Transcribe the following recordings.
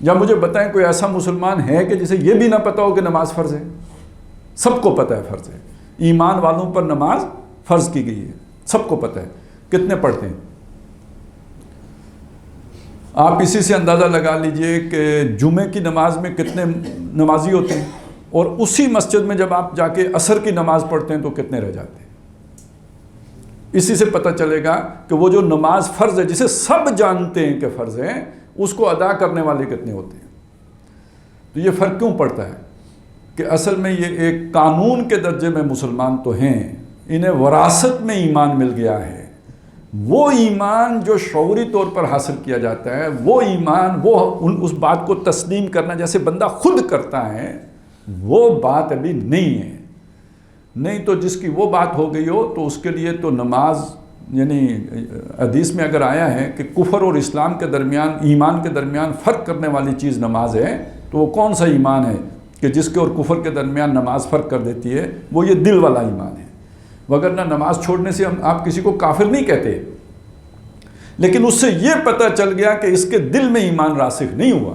یا مجھے بتائیں کوئی ایسا مسلمان ہے کہ جسے یہ بھی نہ پتہ ہو کہ نماز فرض ہے؟ سب کو پتہ ہے فرض ہے، ایمان والوں پر نماز فرض کی گئی ہے، سب کو پتہ ہے۔ کتنے پڑھتے ہیں؟ آپ اسی سے اندازہ لگا لیجئے کہ جمعے کی نماز میں کتنے نمازی ہوتے ہیں، اور اسی مسجد میں جب آپ جا کے عصر کی نماز پڑھتے ہیں تو کتنے رہ جاتے ہیں۔ اسی سے پتہ چلے گا کہ وہ جو نماز فرض ہے، جسے سب جانتے ہیں کہ فرض ہے، اس کو ادا کرنے والے کتنے ہوتے ہیں۔ تو یہ فرق کیوں پڑتا ہے کہ اصل میں یہ ایک قانون کے درجے میں مسلمان تو ہیں، انہیں وراثت میں ایمان مل گیا ہے۔ وہ ایمان جو شعوری طور پر حاصل کیا جاتا ہے، وہ ایمان، وہ اس بات کو تسلیم کرنا جیسے بندہ خود کرتا ہے، وہ بات ابھی نہیں ہے۔ نہیں تو جس کی وہ بات ہو گئی ہو تو اس کے لیے تو نماز، یعنی حدیث میں اگر آیا ہے کہ کفر اور اسلام کے درمیان، ایمان کے درمیان فرق کرنے والی چیز نماز ہے، تو وہ کون سا ایمان ہے کہ جس کے اور کفر کے درمیان نماز فرق کر دیتی ہے؟ وہ یہ دل والا ایمان ہے۔ وگرنہ نماز چھوڑنے سے آپ کسی کو کافر نہیں کہتے، لیکن اس سے یہ پتہ چل گیا کہ اس کے دل میں ایمان راسخ نہیں ہوا،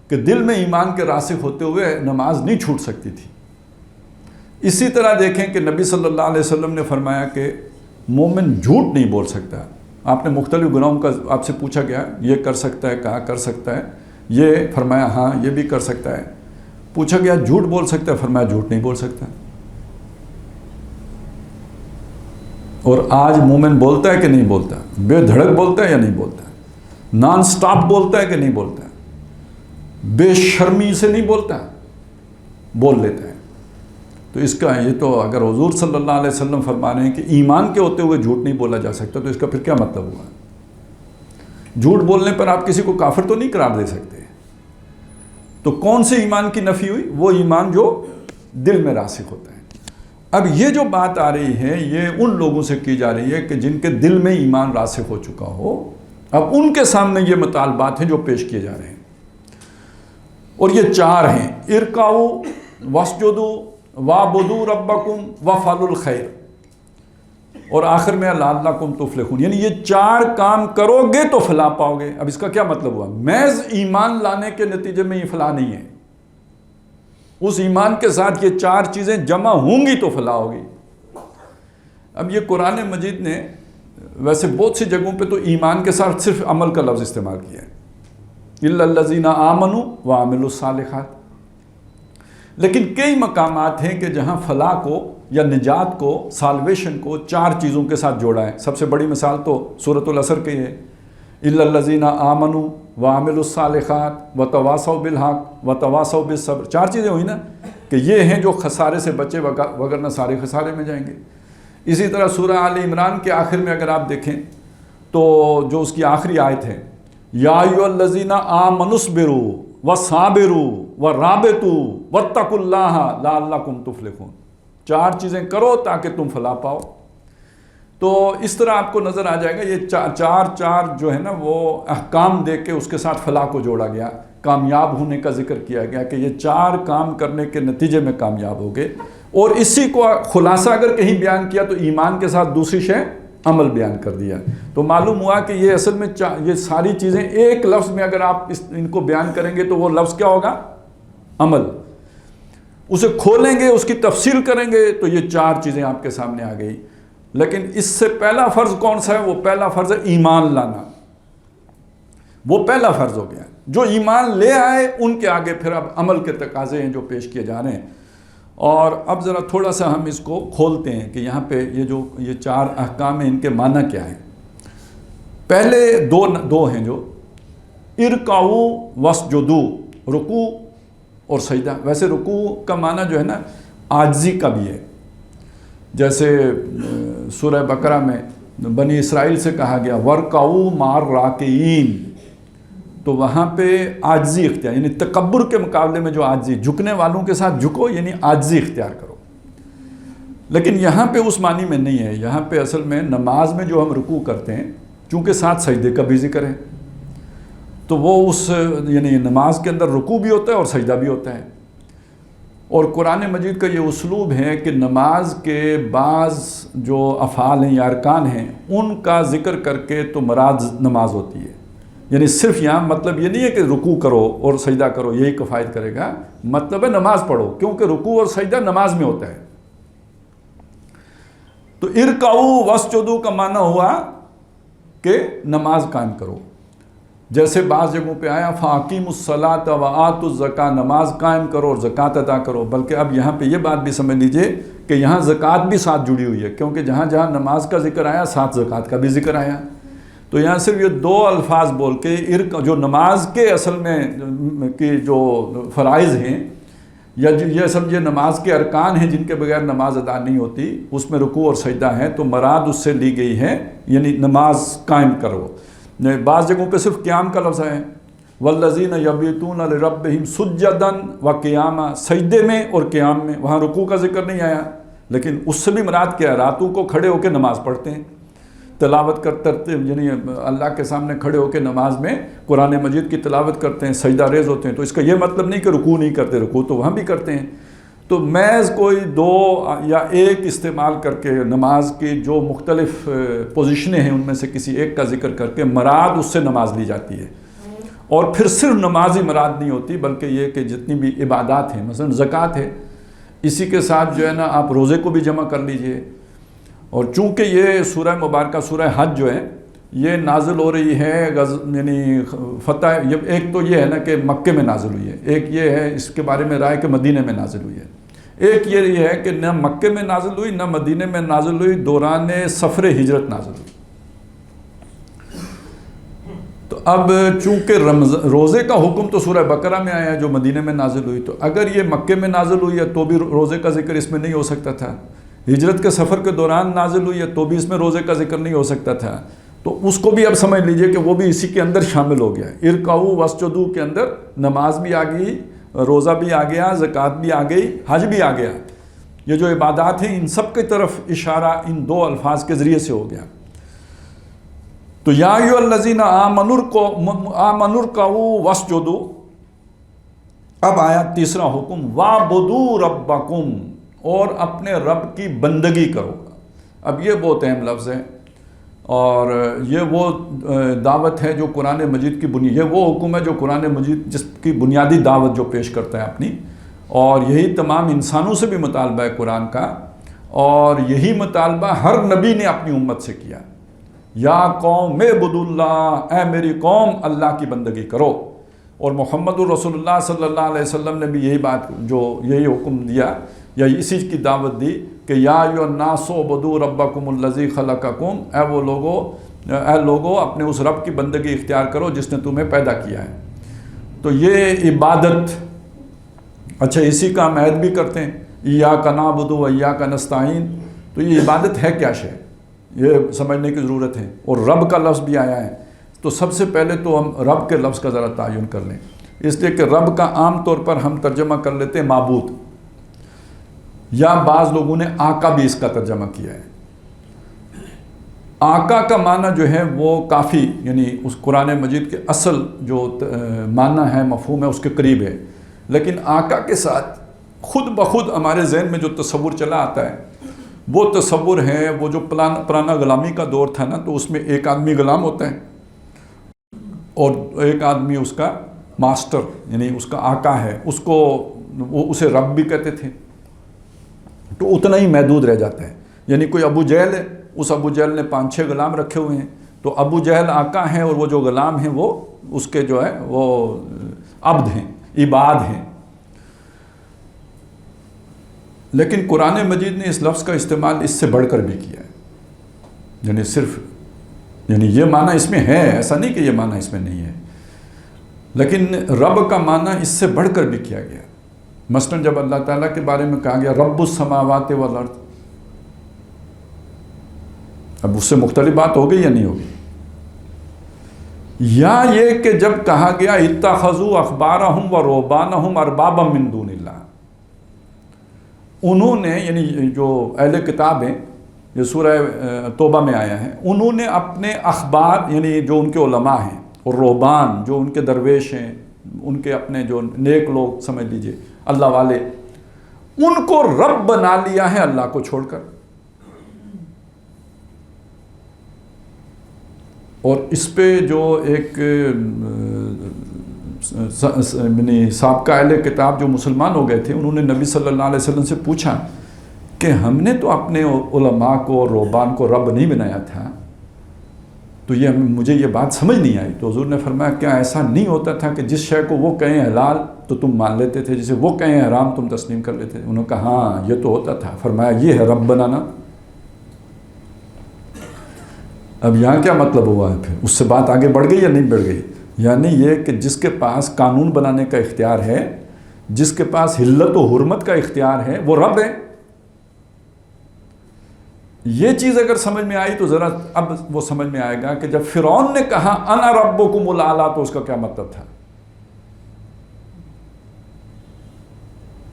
کہ دل میں ایمان کے راسخ ہوتے ہوئے نماز نہیں چھوٹ سکتی تھی۔ اسی طرح دیکھیں کہ نبی صلی اللہ علیہ وسلم نے فرمایا کہ مومن جھوٹ نہیں بول سکتا۔ آپ نے مختلف گناہوں کا آپ سے پوچھا گیا، یہ کر سکتا ہے؟ کہا کر سکتا ہے۔ یہ فرمایا ہاں یہ بھی کر سکتا ہے۔ پوچھا گیا جھوٹ بول سکتا ہے؟ فرمایا جھوٹ نہیں بول سکتا۔ اور آج مومن بولتا ہے کہ نہیں بولتا؟ بے دھڑک بولتا ہے یا نہیں بولتا؟ نان سٹاپ بولتا ہے کہ نہیں بولتا؟ بے شرمی سے نہیں بولتا، بول لیتا ہے۔ تو اس کا یہ تو اگر حضور صلی اللہ علیہ وسلم فرما رہے ہیں کہ ایمان کے ہوتے ہوئے جھوٹ نہیں بولا جا سکتا، تو اس کا پھر کیا مطلب ہوا؟ جھوٹ بولنے پر آپ کسی کو کافر تو نہیں قرار دے سکتے۔ تو کون سے ایمان کی نفی ہوئی؟ وہ ایمان جو دل میں راسخ ہوتا ہے۔ اب یہ جو بات آ رہی ہے یہ ان لوگوں سے کی جا رہی ہے کہ جن کے دل میں ایمان راسخ ہو چکا ہو۔ اب ان کے سامنے یہ مطالبات ہیں جو پیش کیے جا رہے ہیں، اور یہ چار ہیں: ارکعوا واسجدوا وعبدوا ربکم وافعلوا الخیر، اور آخر میں لعلکم تفلحون، یعنی یہ چار کام کرو گے تو فلاح پاؤ گے۔ اب اس کا کیا مطلب ہوا؟ محض ایمان لانے کے نتیجے میں یہ فلاح نہیں ہے، اس ایمان کے ساتھ یہ چار چیزیں جمع ہوں گی تو فلاح ہوگی۔ اب یہ قرآن مجید نے ویسے بہت سی جگہوں پہ تو ایمان کے ساتھ صرف عمل کا لفظ استعمال کیا ہے، الا الذین آمنوا وعملوا الصالحات، لیکن کئی مقامات ہیں کہ جہاں فلاح کو یا نجات کو، سالویشن کو چار چیزوں کے ساتھ جوڑا ہے۔ سب سے بڑی مثال تو سورۃ العصر کی ہے، الا الذین آمنوا وعملوا الصالحات وتواصوا بالحق وتواصوا بالصبر۔ چار چیزیں ہوئی نا، کہ یہ ہیں جو خسارے سے بچے، وگرنہ سارے خسارے میں جائیں گے۔ اسی طرح سورہ آل عمران کے آخر میں اگر آپ دیکھیں تو جو اس کی آخری آیت ہے، یا ایھا الذین آمنوا اصبروا وصابروا ورابطوا واتقوا اللہ لعلکم تفلحون۔ چار چیزیں کرو تاکہ تم فلاح پاؤ۔ تو اس طرح آپ کو نظر آ جائے گا یہ چار جو ہے نا وہ احکام دے کے اس کے ساتھ فلاح کو جوڑا گیا، کامیاب ہونے کا ذکر کیا گیا کہ یہ چار کام کرنے کے نتیجے میں کامیاب ہوگے۔ اور اسی کو خلاصہ اگر کہیں بیان کیا تو ایمان کے ساتھ دوسری شے عمل بیان کر دیا۔ تو معلوم ہوا کہ یہ اصل میں یہ ساری چیزیں ایک لفظ میں اگر آپ ان کو بیان کریں گے تو وہ لفظ کیا ہوگا؟ عمل۔ اسے کھولیں گے، اس کی تفصیل کریں گے تو یہ چار چیزیں آپ کے سامنے آ گئی۔ لیکن اس سے پہلا فرض کون سا ہے؟ وہ پہلا فرض ہے ایمان لانا، وہ پہلا فرض ہو گیا۔ جو ایمان لے آئے ان کے آگے پھر اب عمل کے تقاضے ہیں جو پیش کیے جا رہے ہیں۔ اور اب ذرا تھوڑا سا ہم اس کو کھولتے ہیں کہ یہاں پہ یہ چار احکام ہیں، ان کے معنی کیا ہیں۔ پہلے دو ہیں جو ارکعوا واسجدوا، رکوع اور سجدہ۔ ویسے رکوع کا معنی جو ہے نا عاجزی کا بھی ہے، جیسے سورہ بقرہ میں بنی اسرائیل سے کہا گیا وارکعوا مع الراکعین، تو وہاں پہ عاجزی اختیار، یعنی تکبر کے مقابلے میں جو عاجزی، جھکنے والوں کے ساتھ جھکو، یعنی عاجزی اختیار کرو۔ لیکن یہاں پہ اس معنی میں نہیں ہے۔ یہاں پہ اصل میں نماز میں جو ہم رکوع کرتے ہیں، چونکہ ساتھ سجدے کا بھی ذکر ہے، تو وہ یعنی نماز کے اندر رکوع بھی ہوتا ہے اور سجدہ بھی ہوتا ہے۔ اور قرآن مجید کا یہ اسلوب ہے کہ نماز کے بعض جو افعال ہیں یا ارکان ہیں ان کا ذکر کر کے تو مراد نماز ہوتی ہے، یعنی صرف یہاں مطلب یہ نہیں ہے کہ رکوع کرو اور سجدہ کرو یہی کفایت کرے گا، مطلب ہے نماز پڑھو، کیونکہ رکوع اور سجدہ نماز میں ہوتا ہے۔ تو ارکعوا واسجدوا کا معنی ہوا کہ نماز قائم کرو، جیسے بعض جگہوں پہ آیا فاقیموا الصلاۃ وآتوا الزکاۃ، نماز قائم کرو اور زکوٰۃ ادا کرو، بلکہ اب یہاں پہ یہ بات بھی سمجھ لیجئے کہ یہاں زکوٰۃ بھی ساتھ جڑی ہوئی ہے، کیونکہ جہاں جہاں نماز کا ذکر آیا ساتھ زکوٰۃ کا بھی ذکر آیا۔ تو یہاں صرف یہ دو الفاظ بول کے جو نماز کے اصل میں کی جو فرائض ہیں، یا یہ سمجھے نماز کے ارکان ہیں جن کے بغیر نماز ادا نہیں ہوتی، اس میں رکوع اور سجدہ ہے، تو مراد اس سے لی گئی ہے یعنی نماز قائم کرو۔ بعض جگہوں پہ صرف قیام کا لفظ ہے، والذین یبیتون لربہم سجدا وقیاما، سجدے میں اور قیام میں، وہاں رکوع کا ذکر نہیں آیا، لیکن اس سے بھی مراد کیا ہے، راتوں کو کھڑے ہو کے نماز پڑھتے ہیں، تلاوت کرتے یعنی اللہ کے سامنے کھڑے ہو کے نماز میں قرآن مجید کی تلاوت کرتے ہیں، سجدہ ریز ہوتے ہیں۔ تو اس کا یہ مطلب نہیں کہ رکوع نہیں کرتے، رکوع تو وہاں بھی کرتے ہیں۔ تو محض کوئی دو یا ایک استعمال کر کے نماز کی جو مختلف پوزیشنیں ہیں ان میں سے کسی ایک کا ذکر کر کے مراد اس سے نماز لی جاتی ہے۔ اور پھر صرف نماز ہی مراد نہیں ہوتی، بلکہ یہ کہ جتنی بھی عبادات ہیں، مثلا زکوٰۃ ہے، اسی کے ساتھ جو ہے نا آپ روزے کو بھی جمع کر لیجئے۔ اور چونکہ یہ سورہ مبارکہ سورہ حج جو ہے یہ نازل ہو رہی ہے یعنی فتح، ایک تو یہ ہے نا کہ مکے میں نازل ہوئی ہے، ایک یہ ہے اس کے بارے میں رائے کہ مدینہ میں نازل ہوئی ہے، ایک یہ ہے کہ نہ مکے میں نازل ہوئی نہ مدینہ میں نازل ہوئی، دوران سفر ہجرت نازل ہوئی۔ تو اب چونکہ روزے کا حکم تو سورہ بقرہ میں آیا جو مدینہ میں نازل ہوئی، تو اگر یہ مکے میں نازل ہوئی ہے تو بھی روزے کا ذکر اس میں نہیں ہو سکتا تھا، ہجرت کے سفر کے دوران نازل ہوئی ہے تو بھی اس میں روزے کا ذکر نہیں ہو سکتا تھا، تو اس کو بھی اب سمجھ لیجئے کہ وہ بھی اسی کے اندر شامل ہو گیا۔ ارکعوا واسجدوا کے اندر نماز بھی آ گئی، روزہ بھی آ گیا، زکوٰۃ بھی آ گئی، حج بھی آ گیا۔ یہ جو عبادات ہیں ان سب کی طرف اشارہ ان دو الفاظ کے ذریعے سے ہو گیا۔ تو یا ایھا الذین آمنوا ارکعوا واسجدوا، اب آیا تیسرا حکم واعبدوا ربکم، اور اپنے رب کی بندگی کرو۔ اب یہ بہت اہم لفظ ہے، اور یہ وہ دعوت ہے جو قرآن مجید کی یہ وہ حکم ہے جو قرآن مجید جس کی بنیادی دعوت جو پیش کرتا ہے اپنی، اور یہی تمام انسانوں سے بھی مطالبہ ہے قرآن کا، اور یہی مطالبہ ہر نبی نے اپنی امت سے کیا، یا قوم اعبدوا اللہ، اے میری قوم اللہ کی بندگی کرو۔ اور محمد الرسول اللہ صلی اللہ علیہ وسلم نے بھی یہی حکم دیا یا اسی کی دعوت دی کہ یا ایھا الناس اعبدوا ربکم الذی خلقکم، اے لوگو اپنے اس رب کی بندگی اختیار کرو جس نے تمہیں پیدا کیا ہے۔ تو یہ عبادت، اچھا اسی کا ہم عہد بھی کرتے ہیں ایاک نعبد و ایاک نستعین، تو یہ عبادت ہے کیا شے، یہ سمجھنے کی ضرورت ہے۔ اور رب کا لفظ بھی آیا ہے، تو سب سے پہلے تو ہم رب کے لفظ کا ذرا تعین کر لیں، اس لیے کہ رب کا عام طور پر ہم ترجمہ کر لیتے ہیں معبود، یا بعض لوگوں نے آقا بھی اس کا ترجمہ کیا ہے۔ آقا کا معنی جو ہے وہ کافی یعنی اس قرآن مجید کے اصل جو معنی ہے مفہوم ہے اس کے قریب ہے، لیکن آقا کے ساتھ خود بخود ہمارے ذہن میں جو تصور چلا آتا ہے وہ تصور ہے وہ جو پرانا غلامی کا دور تھا نا، تو اس میں ایک آدمی غلام ہوتا ہے اور ایک آدمی اس کا ماسٹر یعنی اس کا آقا ہے، اسے رب بھی کہتے تھے، تو اتنا ہی محدود رہ جاتا ہے۔ یعنی کوئی ابو جہل ہے، اس ابو جہل نے 5-6 غلام رکھے ہوئے ہیں، تو ابو جہل آقا ہیں اور وہ جو غلام ہیں وہ اس کے جو ہے وہ عبد ہیں، عباد ہیں۔ لیکن قرآن مجید نے اس لفظ کا استعمال اس سے بڑھ کر بھی کیا ہے، یعنی صرف یہ معنی اس میں ہے، ایسا نہیں کہ یہ معنی اس میں نہیں ہے، لیکن رب کا معنی اس سے بڑھ کر بھی کیا گیا۔ مثلاً جب اللہ تعالیٰ کے بارے میں کہا گیا رب السماوات والارض، اب اس سے مختلف بات ہو گئی یا نہیں ہوگی؟ یا یہ کہ جب کہا گیا اتخذوا احبارهم ورهبانهم اربابا من دون اللہ، انہوں نے یعنی جو اہل کتاب ہیں، یہ سورہ توبہ میں آیا ہے، انہوں نے اپنے اخبار یعنی جو ان کے علماء ہیں اور رہبان جو ان کے درویش ہیں، ان کے اپنے جو نیک لوگ سمجھ لیجئے اللہ والے، ان کو رب بنا لیا ہے اللہ کو چھوڑ کر۔ اور اس پہ جو ایک سابقہ اہل کتاب جو مسلمان ہو گئے تھے، انہوں نے نبی صلی اللہ علیہ وسلم سے پوچھا کہ ہم نے تو اپنے علماء کو اور رہبان کو رب نہیں بنایا تھا، تو مجھے یہ بات سمجھ نہیں آئی۔ تو حضور نے فرمایا کیا ایسا نہیں ہوتا تھا کہ جس شے کو وہ کہیں حلال تو تم مان لیتے تھے، جسے وہ کہیں حرام تم تسلیم کر لیتے تھے؟ انہوں نے کہا ہاں یہ تو ہوتا تھا۔ فرمایا یہ ہے رب بنانا۔ اب یہاں کیا مطلب ہوا ہے پھر؟ اس سے بات آگے بڑھ گئی یا نہیں بڑھ گئی؟ یعنی یہ کہ جس کے پاس قانون بنانے کا اختیار ہے، جس کے پاس حلت و حرمت کا اختیار ہے، وہ رب ہے۔ یہ چیز اگر سمجھ میں آئی تو ذرا اب وہ سمجھ میں آئے گا کہ جب فرعون نے کہا انا ربکم الاعلی تو اس کا کیا مطلب تھا؟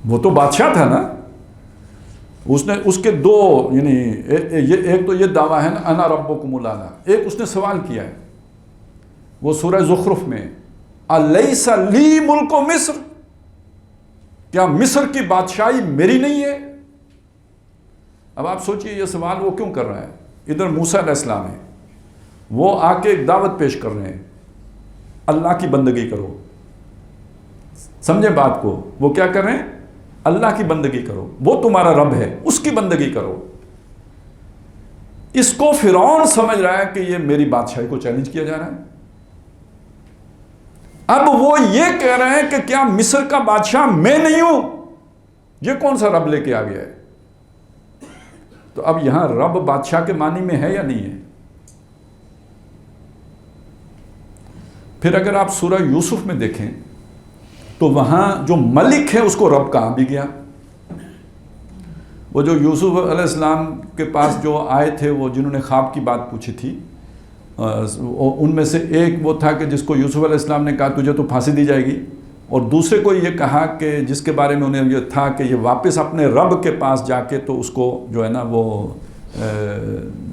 وہ تو بادشاہ تھا نا، اس نے اس کے دو یعنی ایک تو یہ دعویٰ ہے نا انا ربکم الاعلی، ایک اس نے سوال کیا ہے وہ سورہ زخرف میں الیس لی ملک مصر، کیا مصر کی بادشاہی میری نہیں ہے؟ اب آپ سوچئے یہ سوال وہ کیوں کر رہا ہے؟ ادھر موسیٰ علیہ السلام ہے، وہ آ کے ایک دعوت پیش کر رہے ہیں اللہ کی بندگی کرو، سمجھے بات کو؟ وہ کیا کر رہے ہیں؟ اللہ کی بندگی کرو، وہ تمہارا رب ہے، اس کی بندگی کرو۔ اس کو فرعون سمجھ رہا ہے کہ یہ میری بادشاہی کو چیلنج کیا جا رہا ہے۔ اب وہ یہ کہہ رہے ہیں کہ کیا مصر کا بادشاہ میں نہیں ہوں؟ یہ کون سا رب لے کے آ گیا ہے؟ تو اب یہاں رب بادشاہ کے معنی میں ہے یا نہیں ہے؟ پھر اگر آپ سورہ یوسف میں دیکھیں تو وہاں جو ملک ہے اس کو رب کہا بھی گیا۔ وہ جو یوسف علیہ السلام کے پاس جو آئے تھے، وہ جنہوں نے خواب کی بات پوچھی تھی، ان میں سے ایک وہ تھا کہ جس کو یوسف علیہ السلام نے کہا تجھے تو پھانسی دی جائے گی، اور دوسرے کو یہ کہا کہ جس کے بارے میں انہیں یہ تھا کہ یہ واپس اپنے رب کے پاس جا کے تو اس کو جو ہے نا وہ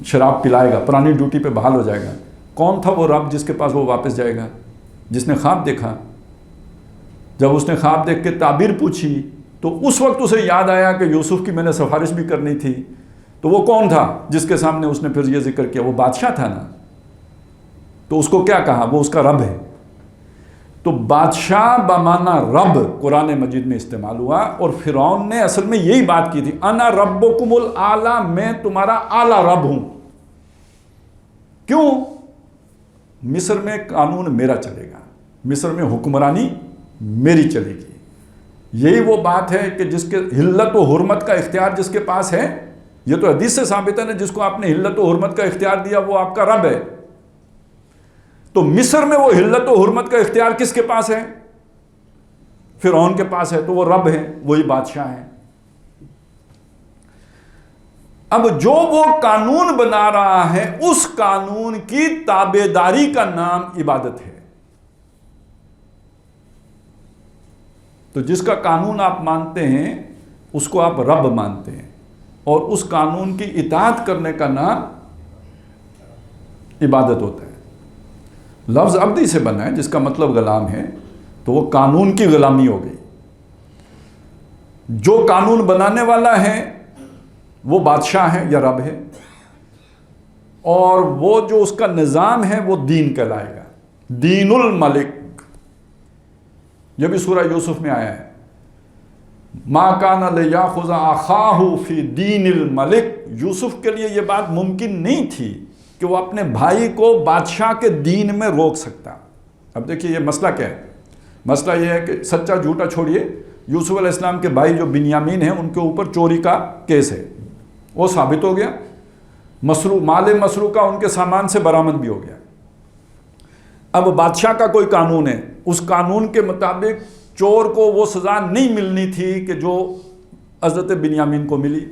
شراب پلائے گا، پرانی ڈیوٹی پہ بحال ہو جائے گا۔ کون تھا وہ رب جس کے پاس وہ واپس جائے گا؟ جس نے خواب دیکھا۔ جب اس نے خواب دیکھ کے تعبیر پوچھی تو اس وقت اسے یاد آیا کہ یوسف کی میں نے سفارش بھی کرنی تھی، تو وہ کون تھا جس کے سامنے اس نے پھر یہ ذکر کیا؟ وہ بادشاہ تھا نا، تو اس کو کیا کہا؟ وہ اس کا رب ہے۔ تو بادشاہ بمانا رب قرآن مجید میں استعمال ہوا، اور فرعون نے اصل میں یہی بات کی تھی انا ربکم الاعلی، میں تمہارا اعلیٰ رب ہوں۔ کیوں؟ مصر میں قانون میرا چلے گا، مصر میں حکمرانی میری چلے گی۔ یہی وہ بات ہے کہ جس کے حلت و حرمت کا اختیار جس کے پاس ہے، یہ تو حدیث سے ثابت ہے نا، جس کو آپ نے حلت و حرمت کا اختیار دیا وہ آپ کا رب ہے۔ تو مصر میں وہ حلت و حرمت کا اختیار کس کے پاس ہے؟ فرعون کے پاس ہے، تو وہ رب ہے، وہی بادشاہ ہے۔ اب جو وہ قانون بنا رہا ہے اس قانون کی تابعداری کا نام عبادت ہے۔ تو جس کا قانون آپ مانتے ہیں اس کو آپ رب مانتے ہیں، اور اس قانون کی اطاعت کرنے کا نام عبادت ہوتا ہے۔ لفظ عبدی سے بنا ہے جس کا مطلب غلام ہے، تو وہ قانون کی غلامی ہو گئی۔ جو قانون بنانے والا ہے وہ بادشاہ ہے یا رب ہے، اور وہ جو اس کا نظام ہے وہ دین کہلائے گا، دین الملک۔ یہ بھی سورہ یوسف میں آیا ہے، ما کان لیاخذ اخاہ فی دین الملک۔ یوسف کے لیے یہ بات ممکن نہیں تھی کہ وہ اپنے بھائی کو بادشاہ کے دین میں روک سکتا۔ اب دیکھیے یہ مسئلہ کیا ہے؟ مسئلہ یہ ہے کہ سچا جھوٹا چھوڑیے، یوسف علیہ السلام کے بھائی جو بنیامین ہیں ان کے اوپر چوری کا کیس ہے، وہ ثابت ہو گیا، مال مسروقہ ان کے سامان سے برآمد بھی ہو گیا۔ اب بادشاہ کا کوئی قانون ہے، اس قانون کے مطابق چور کو وہ سزا نہیں ملنی تھی کہ جو حضرت بنیامین کو ملی۔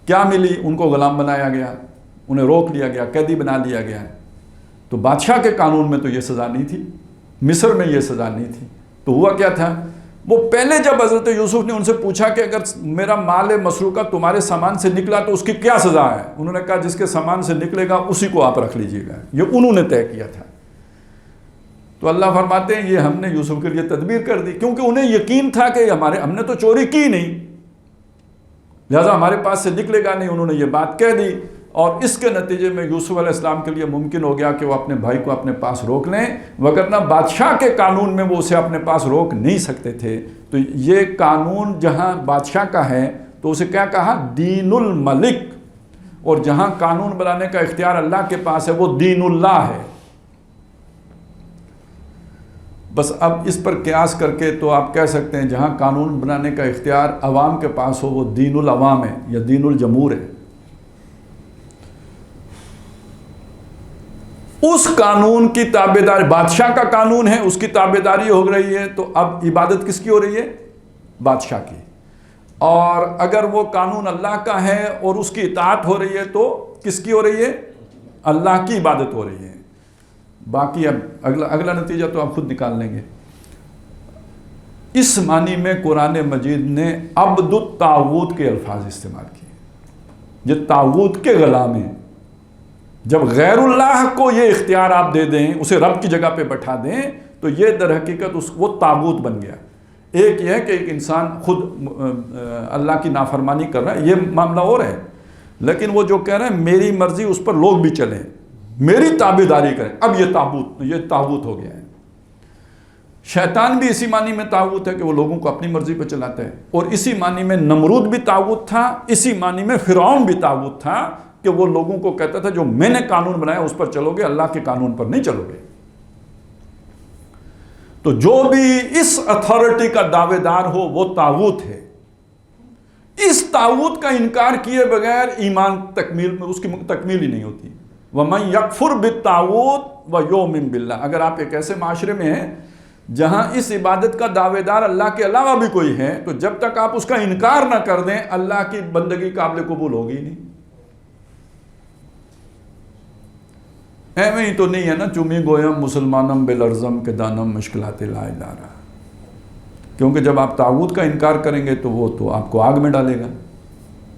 کیا ملی؟ ان کو غلام بنایا گیا، انہیں روک لیا گیا، قیدی بنا لیا گیا۔ تو بادشاہ کے قانون میں تو یہ سزا نہیں تھی، مصر میں یہ سزا نہیں تھی۔ تو ہوا کیا تھا؟ وہ پہلے جب حضرت یوسف نے ان سے پوچھا کہ اگر میرا مال مسروقہ تمہارے سامان سے نکلا تو اس کی کیا سزا ہے، انہوں نے کہا جس کے سامان سے نکلے گا اسی کو آپ رکھ لیجئے گا۔ یہ انہوں نے طے کیا تھا۔ تو اللہ فرماتے ہیں یہ ہم نے یوسف کے لیے تدبیر کر دی، کیونکہ انہیں یقین تھا کہ ہم نے تو چوری کی نہیں، لہذا ہمارے پاس سے نکلے گا نہیں۔ انہوں نے یہ بات کہہ دی، اور اس کے نتیجے میں یوسف علیہ السلام کے لیے ممکن ہو گیا کہ وہ اپنے بھائی کو اپنے پاس روک لیں، وگرنہ بادشاہ کے قانون میں وہ اسے اپنے پاس روک نہیں سکتے تھے۔ تو یہ قانون جہاں بادشاہ کا ہے تو اسے کیا کہا؟ دین الملک، اور جہاں قانون بنانے کا اختیار اللہ کے پاس ہے وہ دین اللہ ہے۔ بس اب اس پر قیاس کر کے تو آپ کہہ سکتے ہیں جہاں قانون بنانے کا اختیار عوام کے پاس ہو وہ دین العوام ہے یا دین الجمہور ہے۔ اس قانون کی تابعداری، بادشاہ کا قانون ہے، اس کی تابعداری ہو رہی ہے، تو اب عبادت کس کی ہو رہی ہے؟ بادشاہ کی۔ اور اگر وہ قانون اللہ کا ہے اور اس کی اطاعت ہو رہی ہے تو کس کی ہو رہی ہے؟ اللہ کی عبادت ہو رہی ہے۔ باقی اب اگلا نتیجہ تو آپ خود نکال لیں گے۔ اس معنی میں قرآن مجید نے عبد الطاغوت کے الفاظ استعمال کیے، یہ طاغوت کے غلام ہیں۔ جب غیر اللہ کو یہ اختیار آپ دے دیں، اسے رب کی جگہ پہ بٹھا دیں، تو یہ در حقیقت وہ طاغوت بن گیا۔ ایک یہ ہے کہ ایک انسان خود اللہ کی نافرمانی کر رہا ہے، یہ معاملہ اور ہے، لیکن وہ جو کہہ رہے ہیں میری مرضی اس پر لوگ بھی چلیں، میری تابعداری کریں، اب یہ طاغوت ہو گیا ہے۔ شیطان بھی اسی معنی میں طاغوت ہے کہ وہ لوگوں کو اپنی مرضی پہ چلاتا ہے، اور اسی معنی میں نمرود بھی طاغوت تھا، اسی معنی میں فرعون بھی طاغوت تھا کہ وہ لوگوں کو کہتا تھا جو میں نے قانون بنایا اس پر چلو گے، اللہ کے قانون پر نہیں چلو گے۔ تو جو بھی اس اتھارٹی کا دعوے دار ہو وہ طاغوت ہے۔ اس طاغوت کا انکار کیے بغیر ایمان تکمیل میں اس کی تکمیل ہی نہیں ہوتی۔ وَمَنْ يَكْفُرْ بِالطَّاغُوتِ وَيُؤْمِنْ بِاللَّهِ۔ اگر آپ ایک ایسے معاشرے میں ہیں جہاں اس عبادت کا دعوے دار اللہ کے علاوہ بھی کوئی ہے، تو جب تک آپ اس کا انکار نہ کر دیں اللہ کی بندگی قابل قبول ہوگی ہی نہیں۔ ایویں ہی تو نہیں ہے نا، چومی گویم مسلمانم بلرزم کے دانم مشکلات لا الہ۔ کیونکہ جب آپ طاغوت کا انکار کریں گے تو وہ تو آپ کو آگ میں ڈالے گا،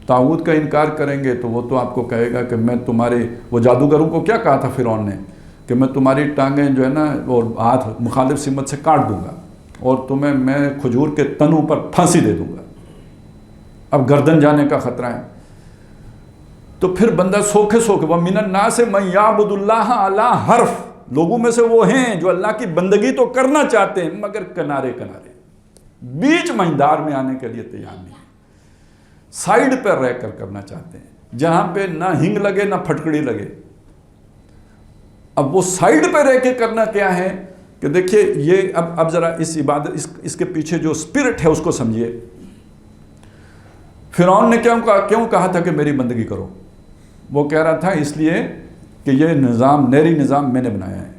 طاغوت کا انکار کریں گے تو وہ تو آپ کو کہے گا کہ میں تمہارے، وہ جادوگروں کو کیا کہا تھا فرعون نے کہ میں تمہاری ٹانگیں جو ہے نا اور ہاتھ مخالف سمت سے کاٹ دوں گا اور تمہیں میں کھجور کے تنوں پر پھانسی دے دوں گا، اب گردن جانے کا خطرہ ہے۔ تو پھر بندہ سوکھے وَمِنَ النَّاسِ مَن يَعْبُدُ اللَّهَ عَلَىٰ حَرْفٍ، لوگوں میں سے وہ ہیں جو اللہ کی بندگی تو کرنا چاہتے ہیں مگر کنارے بیچ مجدار میں آنے کے لیے تیار نہیں، سائیڈ پر رہ کر کرنا چاہتے ہیں جہاں پہ نہ ہنگ لگے نہ پھٹکڑی لگے۔ اب وہ سائیڈ پہ رہ کے کرنا کیا ہے کہ دیکھیے یہ اب ذرا اس عبادت اس کے پیچھے جو اسپرٹ ہے اس کو سمجھیے۔ فرعون نے کیوں کہا تھا کہ میری بندگی کرو؟ وہ کہہ رہا تھا اس لیے کہ یہ نظام نیری نظام میں نے بنایا ہے۔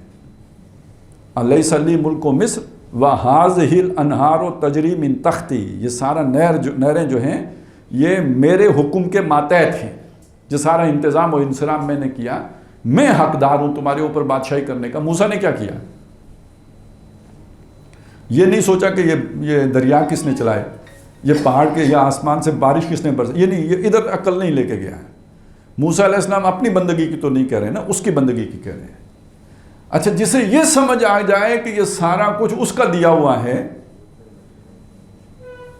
الیس لی ملک مصر وہذہ الانہار تجری من تحتی، یہ سارا نہریں جو ہیں یہ میرے حکم کے ماتحت ہیں، یہ سارا انتظام و انصرام میں نے کیا، میں حقدار ہوں تمہارے اوپر بادشاہی کرنے کا۔ موسیٰ نے کیا کیا؟ یہ نہیں سوچا کہ یہ دریا کس نے چلائے، یہ پہاڑ کے یا آسمان سے بارش کس نے برسائی، یہ نہیں، یہ ادھر عقل نہیں لے کے گیا ہے۔ موسیٰ علیہ السلام اپنی بندگی کی تو نہیں کہہ رہے نا، اس کی بندگی کی کہہ رہے ہیں۔ اچھا جسے یہ سمجھ آ جائے کہ یہ سارا کچھ اس کا دیا ہوا ہے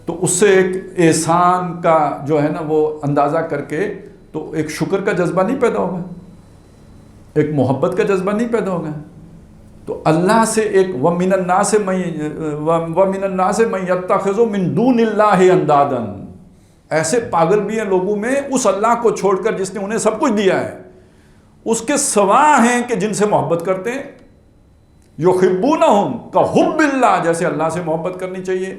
تو اس سے ایک احسان کا جو ہے نا وہ اندازہ کر کے تو ایک شکر کا جذبہ نہیں پیدا ہوگا، ایک محبت کا جذبہ نہیں پیدا ہوگا۔ تو اللہ سے ایک وَمِنَ النَّاسِ مَن يَتَّخِذُ مِن دُونِ اللَّهِ أَندَادًا، ایسے پاگل بھی ہیں لوگوں میں اس اللہ کو چھوڑ کر جس نے انہیں سب کچھ دیا ہے، اس کے سوا ہیں کہ جن سے محبت کرتے ہیں۔ یحبونہم کحب اللہ، جیسے اللہ سے محبت کرنی چاہیے۔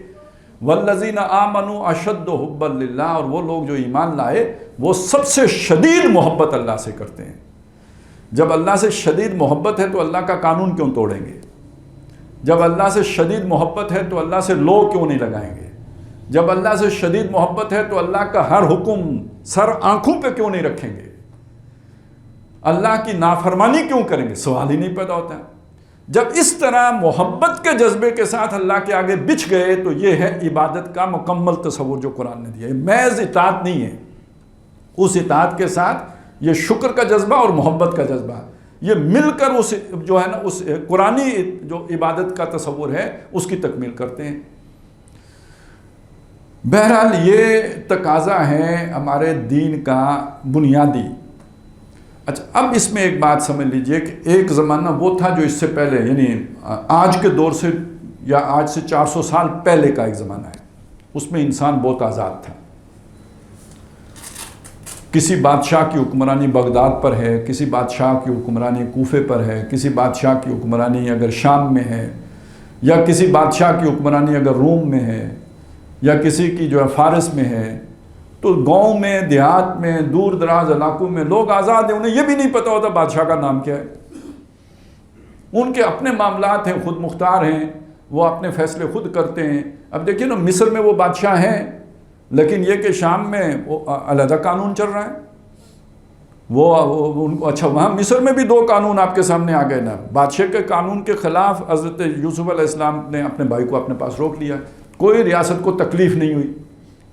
والذین آمنوا اشد حبا للہ، اور وہ لوگ جو ایمان لائے وہ سب سے شدید محبت اللہ سے کرتے ہیں۔ جب اللہ سے شدید محبت ہے تو اللہ کا قانون کیوں توڑیں گے؟ جب اللہ سے شدید محبت ہے تو اللہ سے لو کیوں نہیں لگائیں گے؟ جب اللہ سے شدید محبت ہے تو اللہ کا ہر حکم سر آنکھوں پہ کیوں نہیں رکھیں گے؟ اللہ کی نافرمانی کیوں کریں گے؟ سوال ہی نہیں پیدا ہوتا ہے۔ جب اس طرح محبت کے جذبے کے ساتھ اللہ کے آگے بچھ گئے تو یہ ہے عبادت کا مکمل تصور جو قرآن نے دیا ہے۔ محض اطاعت نہیں ہے، اس اطاعت کے ساتھ یہ شکر کا جذبہ اور محبت کا جذبہ یہ مل کر اس جو ہے نا اس قرآنی جو عبادت کا تصور ہے اس کی تکمیل کرتے ہیں۔ بہرحال یہ تقاضا ہے ہمارے دین کا بنیادی اچھا، اب اس میں ایک بات سمجھ لیجئے کہ ایک زمانہ وہ تھا جو اس سے پہلے، یعنی آج کے دور سے یا آج سے 400 سال پہلے کا ایک زمانہ ہے، اس میں انسان بہت آزاد تھا. کسی بادشاہ کی حکمرانی بغداد پر ہے، کسی بادشاہ کی حکمرانی کوفے پر ہے، کسی بادشاہ کی حکمرانی اگر شام میں ہے، یا کسی بادشاہ کی حکمرانی اگر روم میں ہے، یا کسی کی جو ہے فارس میں ہے، تو گاؤں میں، دیہات میں، دور دراز علاقوں میں لوگ آزاد ہیں. انہیں یہ بھی نہیں پتہ ہوتا بادشاہ کا نام کیا ہے. ان کے اپنے معاملات ہیں، خود مختار ہیں، وہ اپنے فیصلے خود کرتے ہیں. اب دیکھیں نا، مصر میں وہ بادشاہ ہیں، لیکن یہ کہ شام میں وہ علیحدہ قانون چل رہا ہے. اچھا، وہاں مصر میں بھی 2 قانون آپ کے سامنے آ گئے نا. بادشاہ کے قانون کے خلاف حضرت یوسف علیہ السلام نے اپنے بھائی کو اپنے پاس روک لیا. کوئی ریاست کو تکلیف نہیں ہوئی،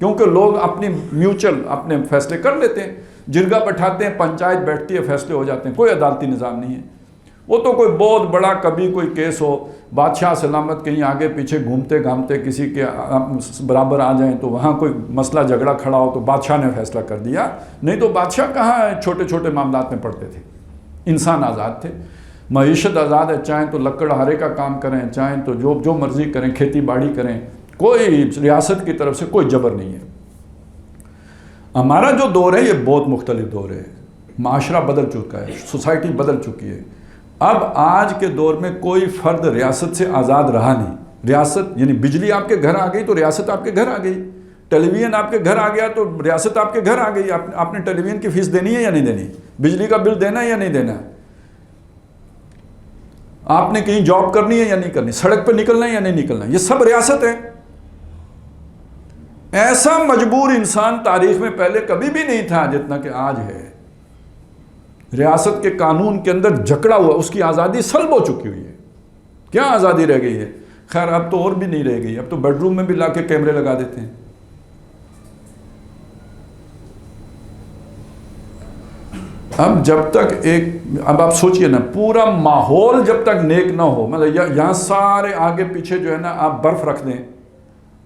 کیونکہ لوگ اپنی میوچل اپنے فیصلے کر لیتے ہیں. جرگہ بٹھاتے ہیں، پنچایت بیٹھتی ہے، فیصلے ہو جاتے ہیں. کوئی عدالتی نظام نہیں ہے. وہ تو کوئی بہت بڑا کبھی کوئی کیس ہو، بادشاہ سلامت کہیں آگے پیچھے گھومتے گھامتے کسی کے برابر آ جائیں تو وہاں کوئی مسئلہ جھگڑا کھڑا ہو تو بادشاہ نے فیصلہ کر دیا. نہیں تو بادشاہ کہاں چھوٹے چھوٹے معاملات میں پڑتے تھے. انسان آزاد تھے، معیشت آزاد ہے. چاہیں تو لکڑ ہارے کا کام کریں، چاہیں تو جو مرضی کریں، کھیتی باڑی کریں. کوئی ریاست کی طرف سے کوئی جبر نہیں ہے. ہمارا جو دور ہے یہ بہت مختلف دور ہے. معاشرہ بدل چکا ہے، سوسائٹی بدل چکی ہے. اب آج کے دور میں کوئی فرد ریاست سے آزاد رہا نہیں. ریاست یعنی بجلی آپ کے گھر آ گئی تو ریاست آپ کے گھر آ گئی. ٹیلی ویژن آپ کے گھر آ گیا تو ریاست آپ کے گھر آ گئی. آپ نے ٹیلی ویژن کی فیس دینی ہے یا نہیں دینی؟ بجلی کا بل دینا ہے یا نہیں دینا؟ آپ نے کہیں جاب کرنی ہے یا نہیں کرنی؟ سڑک پہ نکلنا ہے یا نہیں نکلنا؟ یہ سب ریاست ہے. ایسا مجبور انسان تاریخ میں پہلے کبھی بھی نہیں تھا جتنا کہ آج ہے. ریاست کے قانون کے اندر جکڑا ہوا، اس کی آزادی سلب ہو چکی ہوئی ہے. کیا آزادی رہ گئی ہے؟ خیر اب تو اور بھی نہیں رہ گئی. اب تو بیڈ روم میں بھی لا کے کیمرے لگا دیتے ہیں. اب جب تک اب آپ سوچئے نا، پورا ماحول جب تک نیک نہ ہو، مطلب یہاں سارے آگے پیچھے جو ہے نا آپ برف رکھ دیں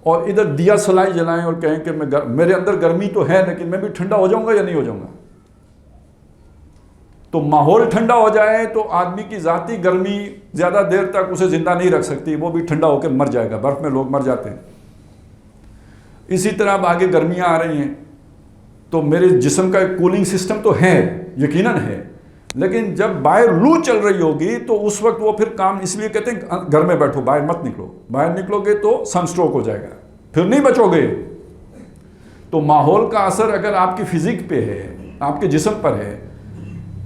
اور ادھر دیا سلائی جلائیں اور کہیں کہ میرے اندر گرمی تو ہے لیکن میں بھی ٹھنڈا ہو جاؤں گا یا نہیں ہو جاؤں گا. تو ماحول ٹھنڈا ہو جائے تو آدمی کی ذاتی گرمی زیادہ دیر تک اسے زندہ نہیں رکھ سکتی، وہ بھی ٹھنڈا ہو کے مر جائے گا. برف میں لوگ مر جاتے ہیں. اسی طرح اب آگے گرمیاں آ رہی ہیں تو میرے جسم کا ایک کولنگ سسٹم تو ہے، یقیناً ہے، لیکن جب باہر لو چل رہی ہوگی تو اس وقت وہ پھر کام، اس لیے کہتے ہیں گھر میں بیٹھو، باہر مت نکلو. باہر نکلو گے تو سن سٹروک ہو جائے گا، پھر نہیں بچو گے. تو ماحول کا اثر اگر آپ کی فزیک پہ ہے، آپ کے جسم پر ہے،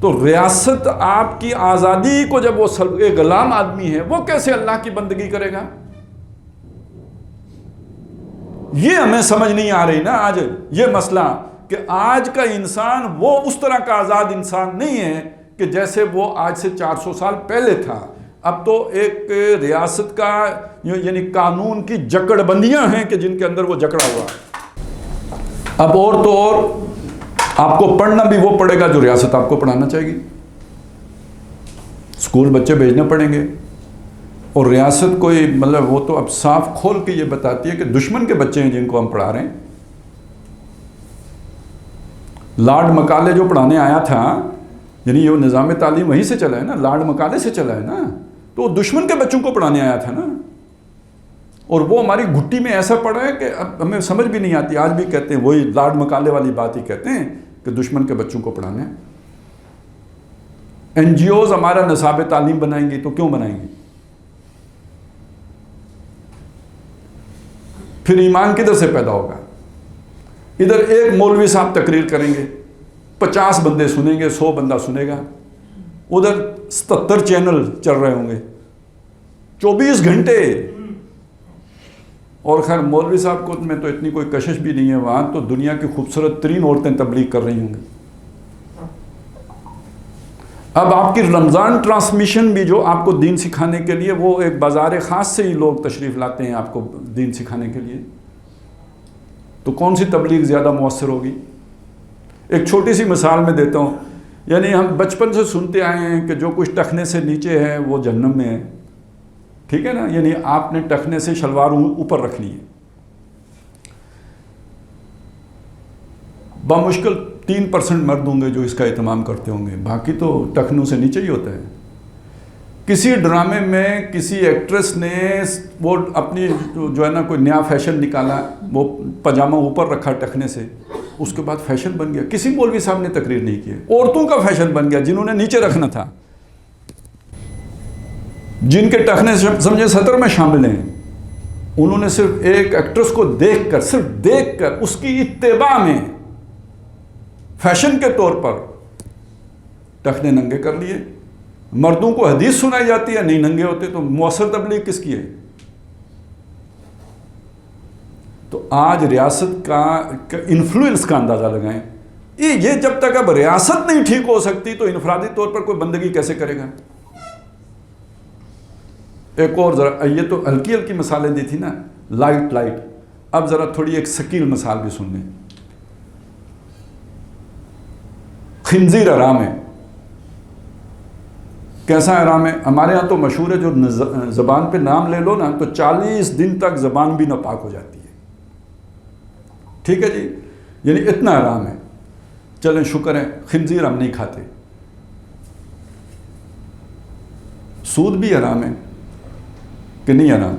تو ریاست آپ کی آزادی کو جب وہ ایک غلام آدمی ہے وہ کیسے اللہ کی بندگی کرے گا؟ یہ ہمیں سمجھ نہیں آ رہی نا آج یہ مسئلہ، کہ آج کا انسان وہ اس طرح کا آزاد انسان نہیں ہے کہ جیسے وہ آج سے 400 سال پہلے تھا. اب تو ایک ریاست کا یعنی قانون کی جکڑ بندیاں ہیں کہ جن کے اندر وہ جکڑا ہوا. اب اور تو اور آپ کو پڑھنا بھی وہ پڑے گا جو ریاست آپ کو پڑھانا چاہے گی. اسکول بچے بھیجنے پڑیں گے. اور ریاست کوئی مطلب وہ تو اب صاف کھول کے یہ بتاتی ہے کہ دشمن کے بچے ہیں جن کو ہم پڑھا رہے ہیں. لارڈ مکالے جو پڑھانے آیا تھا، یعنی یہ نظام تعلیم وہیں سے چلا ہے نا، لارڈ مکالے سے چلا ہے نا، تو وہ دشمن کے بچوں کو پڑھانے آیا تھا نا. اور وہ ہماری گھٹی میں ایسا پڑا ہے کہ اب ہمیں سمجھ بھی نہیں آتی. آج بھی کہتے ہیں وہی لارڈ مکالے والی بات ہی کہتے ہیں کہ دشمن کے بچوں کو پڑھانا ہے. این جی اوز ہمارا نصاب تعلیم بنائیں گی تو کیوں بنائیں گی؟ پھر ایمان کدھر سے پیدا ہوگا؟ ادھر ایک مولوی صاحب تقریر کریں گے، 50 بندے سنیں گے، 100 بندہ سنے گا. ادھر 77 چینل چل رہے ہوں گے 24 گھنٹے. اور خیر مولوی صاحب کو میں تو اتنی کوئی کشش بھی نہیں ہے، وہاں تو دنیا کی خوبصورت ترین عورتیں تبلیغ کر رہی ہوں گی. اب آپ کی رمضان ٹرانسمیشن بھی جو آپ کو دین سکھانے کے لیے، وہ ایک بازار خاص سے ہی لوگ تشریف لاتے ہیں آپ کو دین سکھانے کے لیے. تو کون سی تبلیغ زیادہ مؤثر ہوگی؟ ایک چھوٹی سی مثال میں دیتا ہوں. یعنی ہم بچپن سے سنتے آئے ہیں کہ جو کچھ ٹخنے سے نیچے ہے وہ جہنم میں ہے. ٹھیک ہے نا؟ یعنی آپ نے ٹخنے سے شلوار اوپر رکھ لی ہے. بمشکل 3% مرد ہوں گے جو اس کا اہتمام کرتے ہوں گے، باقی تو ٹخنوں سے نیچے ہی ہوتا ہے۔ کسی ڈرامے میں کسی ایکٹریس نے وہ اپنی جو ہے نا کوئی نیا فیشن نکالا، وہ پاجامہ اوپر رکھا ٹخنے سے، اس کے بعد فیشن بن گیا۔ کسی مولوی صاحب نے تقریر نہیں کی، عورتوں کا فیشن بن گیا جنہوں نے نیچے رکھنا تھا، جن کے ٹخنے سمجھے 70 میں شامل ہیں، انہوں نے صرف ایک ایکٹریس کو دیکھ کر، صرف دیکھ کر اس کی اتباع میں فیشن کے طور پر ٹخنے ننگے کر لیے۔ مردوں کو حدیث سنائی جاتی ہے، نہیں ننگے ہوتے، تو مؤثر تبلیغ کس کی ہے؟ تو آج ریاست کا انفلوئنس کا اندازہ لگائیں۔ یہ جب تک اب ریاست نہیں ٹھیک ہو سکتی تو انفرادی طور پر کوئی بندگی کیسے کرے گا؟ ایک اور ذرا، یہ تو ہلکی ہلکی مثالیں دی تھی نا، لائٹ، اب ذرا تھوڑی ایک ثقیل مثال بھی سن لیں۔ خنزیر حرام ہے۔ کیسا حرام ہے؟ ہمارے ہاں تو مشہور ہے، جو زبان پہ نام لے لو نا تو 40 دن تک زبان بھی ناپاک ہو جاتی ہے۔ ٹھیک ہے جی، یعنی اتنا حرام ہے۔ چلیں شکر ہے خنزیر ہم نہیں کھاتے۔ سود بھی حرام ہے کہ نہیں حرام؟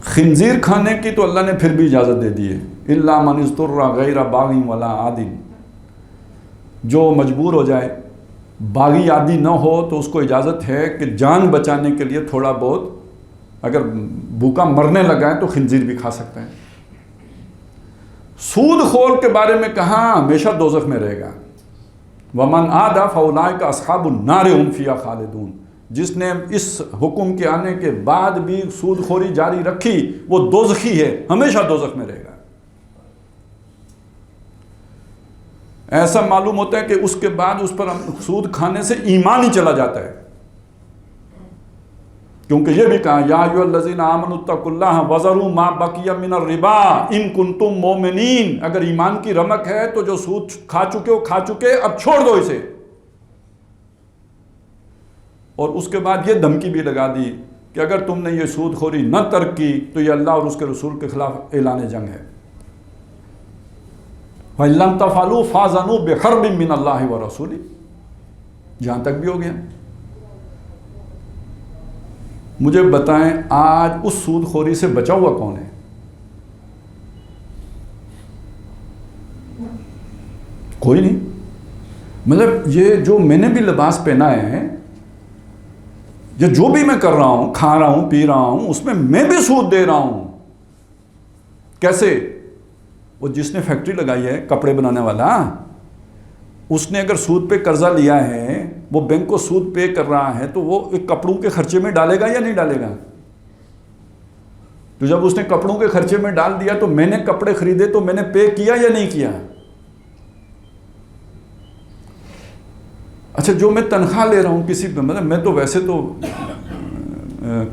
خنزیر کھانے کی تو اللہ نے پھر بھی اجازت دے دی ہے، الا من اضطر غیر باغ ولا عاد۔ جو مجبور ہو جائے، باغی عادی نہ ہو، تو اس کو اجازت ہے کہ جان بچانے کے لیے تھوڑا بہت، اگر بھوکا مرنے لگا ہے تو خنزیر بھی کھا سکتا ہے۔ سود خور کے بارے میں کہا ہمیشہ دوزخ میں رہے گا۔ ومن عاد فاولئک اصحاب النار هم فیہا خالدون۔ جس نے اس حکم کے آنے کے بعد بھی سود خوری جاری رکھی وہ دوزخی ہے، ہمیشہ دوزخ میں رہے گا۔ ایسا معلوم ہوتا ہے کہ اس کے بعد اس پر سود کھانے سے ایمان ہی چلا جاتا ہے، کیونکہ یہ بھی کہا یا ایھا الذین آمنوا اتقوا اللہ وذروا ما بقی من الربا ان کنتم مؤمنین۔ اگر ایمان کی رمق ہے تو جو سود کھا چکے ہو کھا چکے، اب چھوڑ دو اسے۔ اور اس کے بعد یہ دھمکی بھی لگا دی کہ اگر تم نے یہ سود خوری نہ ترک کی تو یہ اللہ اور اس کے رسول کے خلاف اعلان جنگ ہے۔ وَإِن لَمْ تَفْعَلُوا فَأْذَنُوا بِحَرْبٍ مِّنَ اللَّهِ وَرَسُولِهِ۔ جہاں تک بھی ہو گیا۔ مجھے بتائیں آج اس سود خوری سے بچا ہوا کون ہے؟ کوئی نہیں۔ مطلب یہ جو میں نے بھی لباس پہنا ہے، یہ جو بھی میں کر رہا ہوں، کھا رہا ہوں، پی رہا ہوں، اس میں بھی سود دے رہا ہوں۔ کیسے؟ وہ جس نے فیکٹری لگائی ہے کپڑے بنانے والا، اس نے اگر سود پہ قرضہ لیا ہے، وہ بینک کو سود پے کر رہا ہے، تو وہ ایک کپڑوں کے خرچے میں ڈالے گا یا نہیں ڈالے گا؟ تو جب اس نے کپڑوں کے خرچے میں ڈال دیا تو میں نے کپڑے خریدے تو میں نے پے کیا یا نہیں کیا؟ اچھا جو میں تنخواہ لے رہا ہوں کسی پہ، مطلب میں تو ویسے تو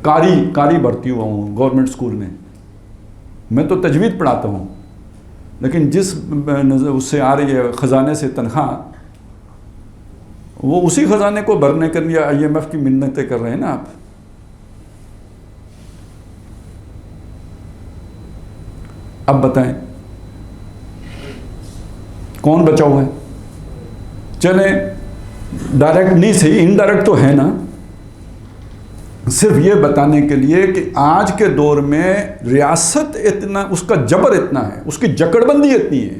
قاری بھرتی ہوا ہوں گورنمنٹ اسکول میں، میں تو تجوید پڑھاتا ہوں، لیکن جس اس سے آ رہی ہے خزانے سے تنخواہ، وہ اسی خزانے کو بھرنے کے لیے IMF کی منتیں کر رہے ہیں نا آپ۔ اب بتائیں کون بچا ہوا ہے؟ چلیں ڈائریکٹ نہیں صحیح، انڈائریکٹ تو ہے نا، صرف یہ بتانے کے لیے کہ آج کے دور میں ریاست اتنا، اس کا جبر اتنا ہے، اس کی جکڑ بندی اتنی ہے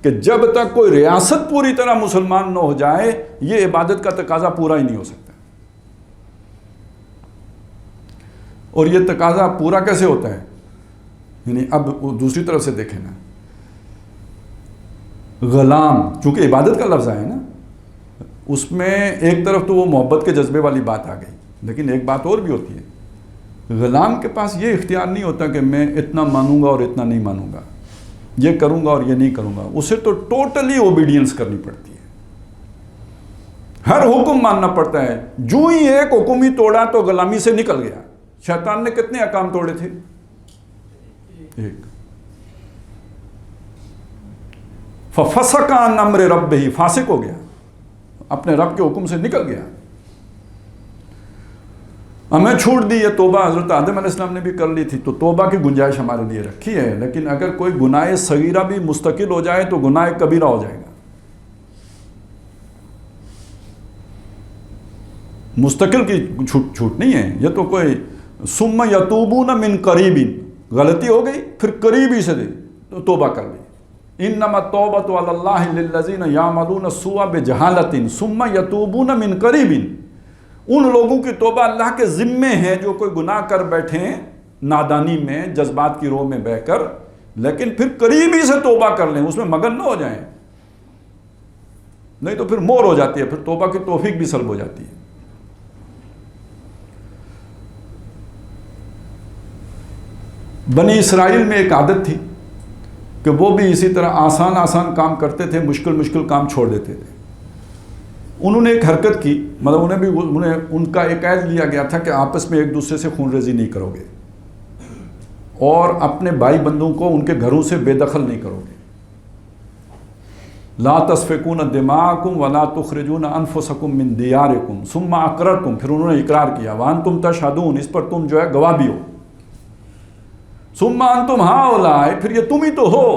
کہ جب تک کوئی ریاست پوری طرح مسلمان نہ ہو جائے یہ عبادت کا تقاضا پورا ہی نہیں ہو سکتا۔ اور یہ تقاضا پورا کیسے ہوتا ہے؟ یعنی اب دوسری طرف سے دیکھیں نا، غلام چونکہ عبادت کا لفظ ہے نا، اس میں ایک طرف تو وہ محبت کے جذبے والی بات آ گئی، لیکن ایک بات اور بھی ہوتی ہے، غلام کے پاس یہ اختیار نہیں ہوتا کہ میں اتنا مانوں گا اور اتنا نہیں مانوں گا، یہ کروں گا اور یہ نہیں کروں گا، اسے تو ٹوٹلی اوبیڈینس کرنی پڑتی ہے، ہر حکم ماننا پڑتا ہے۔ جو ہی ایک حکم ہی توڑا تو غلامی سے نکل گیا۔ شیطان نے کتنے احکام توڑے تھے؟ ایک۔ فَفَسَقَ عَنْ أَمْرِ رَبِّهِ، فاسق ہو گیا، اپنے رب کے حکم سے نکل گیا۔ ہمیں چھوٹ دی یہ توبہ حضرت آدم علیہ السلام نے بھی کر لی تھی، تو توبہ کی گنجائش ہمارے لیے رکھی ہے، لیکن اگر کوئی گناہ صغیرہ بھی مستقل ہو جائے تو گناہ کبیرہ ہو جائے گا۔ مستقل کی چھوٹ نہیں ہے، یہ تو کوئی ثم یتوبون من قریب، غلطی ہو گئی پھر قریبی سے تو توبہ کر لی۔ انما التوبۃ علی اللہ للذین یعملون السوء بجہالۃ ثم یتوبون من قریب، ان لوگوں کی توبہ اللہ کے ذمے ہے جو کوئی گناہ کر بیٹھیں نادانی میں، جذبات کی رو میں بہہ کر، لیکن پھر قریبی سے توبہ کر لیں، اس میں مگن نہ ہو جائیں، نہیں تو پھر مور ہو جاتی ہے، پھر توبہ کی توفیق بھی سلب ہو جاتی ہے۔ بنی اسرائیل میں ایک عادت تھی کہ وہ بھی اسی طرح آسان کام کرتے تھے، مشکل کام چھوڑ دیتے تھے۔ انہوں نے ایک حرکت کی، مطلب انہیں ان کا ایک عہد لیا گیا تھا کہ آپس میں ایک دوسرے سے خون ریزی نہیں کرو گے، اور اپنے بھائی بندوں کو ان کے گھروں سے بے دخل نہیں کرو گے۔ لا تسفکون دماءکم ولا تخرجون انفسکم من دیارکم ثم اقررتم، پھر انہوں نے اقرار کیا، وانتم تشہدون، اس پر تم جو ہے گواہ بھی ہو، ثم انتم ہؤلاء، پھر یہ تم ہی تو ہو،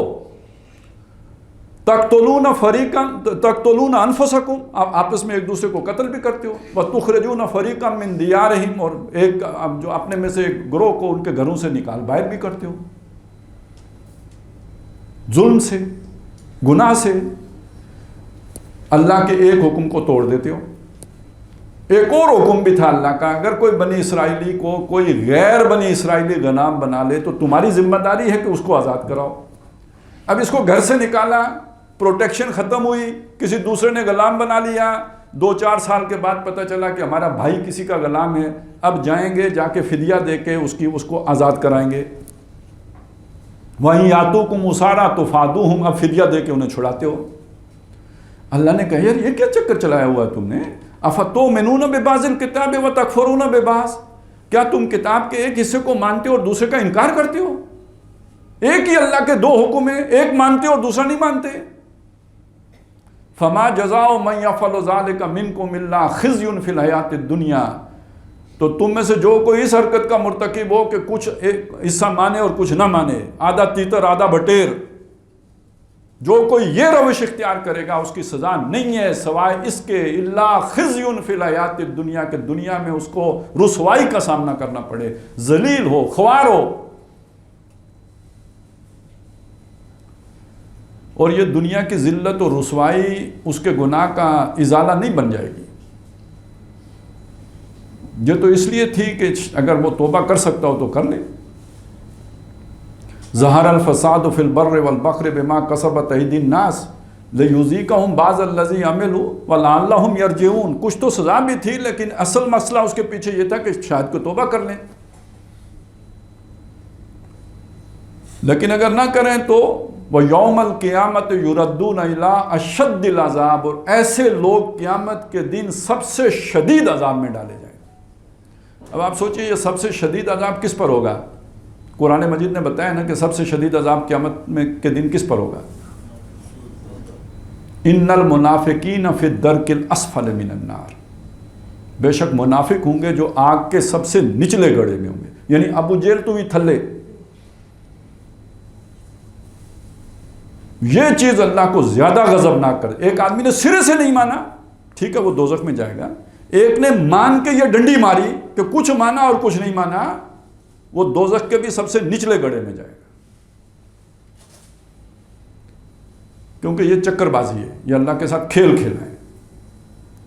تقتلون انفسکم، آپ آپس میں ایک دوسرے کو قتل بھی کرتے ہو، وتخرجون فریقا من دیارہم، اور ایک جو اپنے میں سے ایک گروہ کو ان کے گھروں سے نکال باہر بھی کرتے ہو، ظلم سے، گناہ سے اللہ کے ایک حکم کو توڑ دیتے ہو۔ ایک اور حکم بھی تھا اللہ کا، اگر کوئی بنی اسرائیلی کو کوئی غیر بنی اسرائیلی غلام بنا لے تو تمہاری ذمہ داری ہے کہ اس کو آزاد کراؤ۔ اب اس کو گھر سے نکالا، پروٹیکشن ختم ہوئی، کسی دوسرے نے غلام بنا لیا، 2-4 سال کے بعد پتہ چلا کہ ہمارا بھائی کسی کا غلام ہے، اب جائیں گے، جا کے فدیہ دے کے اس کو آزاد کرائیں گے۔ وَإِن يَأْتُوكُمْ أُسَارَىٰ تُفَادُوهُمْ، اب فدیہ دے کے انہیں چھڑاتے ہو۔ اللہ نے کہا یار یہ کیا چکر چلایا ہوا تم نے، اَفَتُؤْمِنُونَ بِبَعْضِ الْكِتَابِ وَتَكْفُرُونَ بِبَعْضٍ، کیا تم کتاب کے ایک حصے کو مانتے ہو اور دوسرے کا انکار کرتے ہو؟ ایک ہی اللہ کے 2 حکم ہیں، ایک مانتے ہو اور دوسرا نہیں مانتے۔ فَمَا جَزَاءُ مَن يَفْعَلُ ذَلِكَ مِنكُمْ إِلَّا خِزْيٌ فِي الْحَيَاةِ الدُّنْيَا، تو تم میں سے جو کوئی اس حرکت کا مرتکب ہو کہ کچھ ایک حصہ مانے اور کچھ نہ مانے، آدھا تیتر آدھا بٹیر، جو کوئی یہ روش اختیار کرے گا اس کی سزا نہیں ہے سوائے اس کے الا خزی فی الحیات الدنیا، کہ دنیا میں اس کو رسوائی کا سامنا کرنا پڑے، ذلیل ہو، خوار ہو، اور یہ دنیا کی ذلت اور رسوائی اس کے گناہ کا ازالہ نہیں بن جائے گی۔ یہ تو اس لیے تھی کہ اگر وہ توبہ کر سکتا ہو تو کر لے۔ ظہر الفساد فی البر والبحر بما کسبت ایدی الناس لیذیقہم بعض الذی عملوا ولعلہم یرجعون، کچھ تو سزا بھی تھی لیکن اصل مسئلہ اس کے پیچھے یہ تھا کہ شاید کو توبہ کر لیں، لیکن اگر نہ کریں تو وَيَوْمَ الْقِيَامَةِ يُرَدُّونَ إِلَىٰ أَشَدِّ الْعَذَابِ، اور ایسے لوگ قیامت کے دن سب سے شدید عذاب میں ڈالے جائیں۔ اب آپ سوچئے یہ سب سے شدید عذاب کس پر ہوگا؟ قرآن مجید نے بتایا نا کہ سب سے شدید عذاب قیامت میں کے دن کس پر ہوگا؟ ان المنافقین فی الدرک الاسفل من النار، بے شک منافق ہوں گے جو آگ کے سب سے نچلے گڑھے میں ہوں گے، یعنی ابو جہل تو بھی تھلے۔ یہ چیز اللہ کو زیادہ غضبناک کر، ایک آدمی نے سرے سے نہیں مانا، ٹھیک ہے وہ دوزخ میں جائے گا، ایک نے مان کے یہ ڈنڈی ماری کہ کچھ مانا اور کچھ نہیں مانا، وہ دوزخ کے بھی سب سے نچلے گڑھے میں جائے گا، کیونکہ یہ چکر بازی ہے، یہ اللہ کے ساتھ کھیل کھیلنا ہے،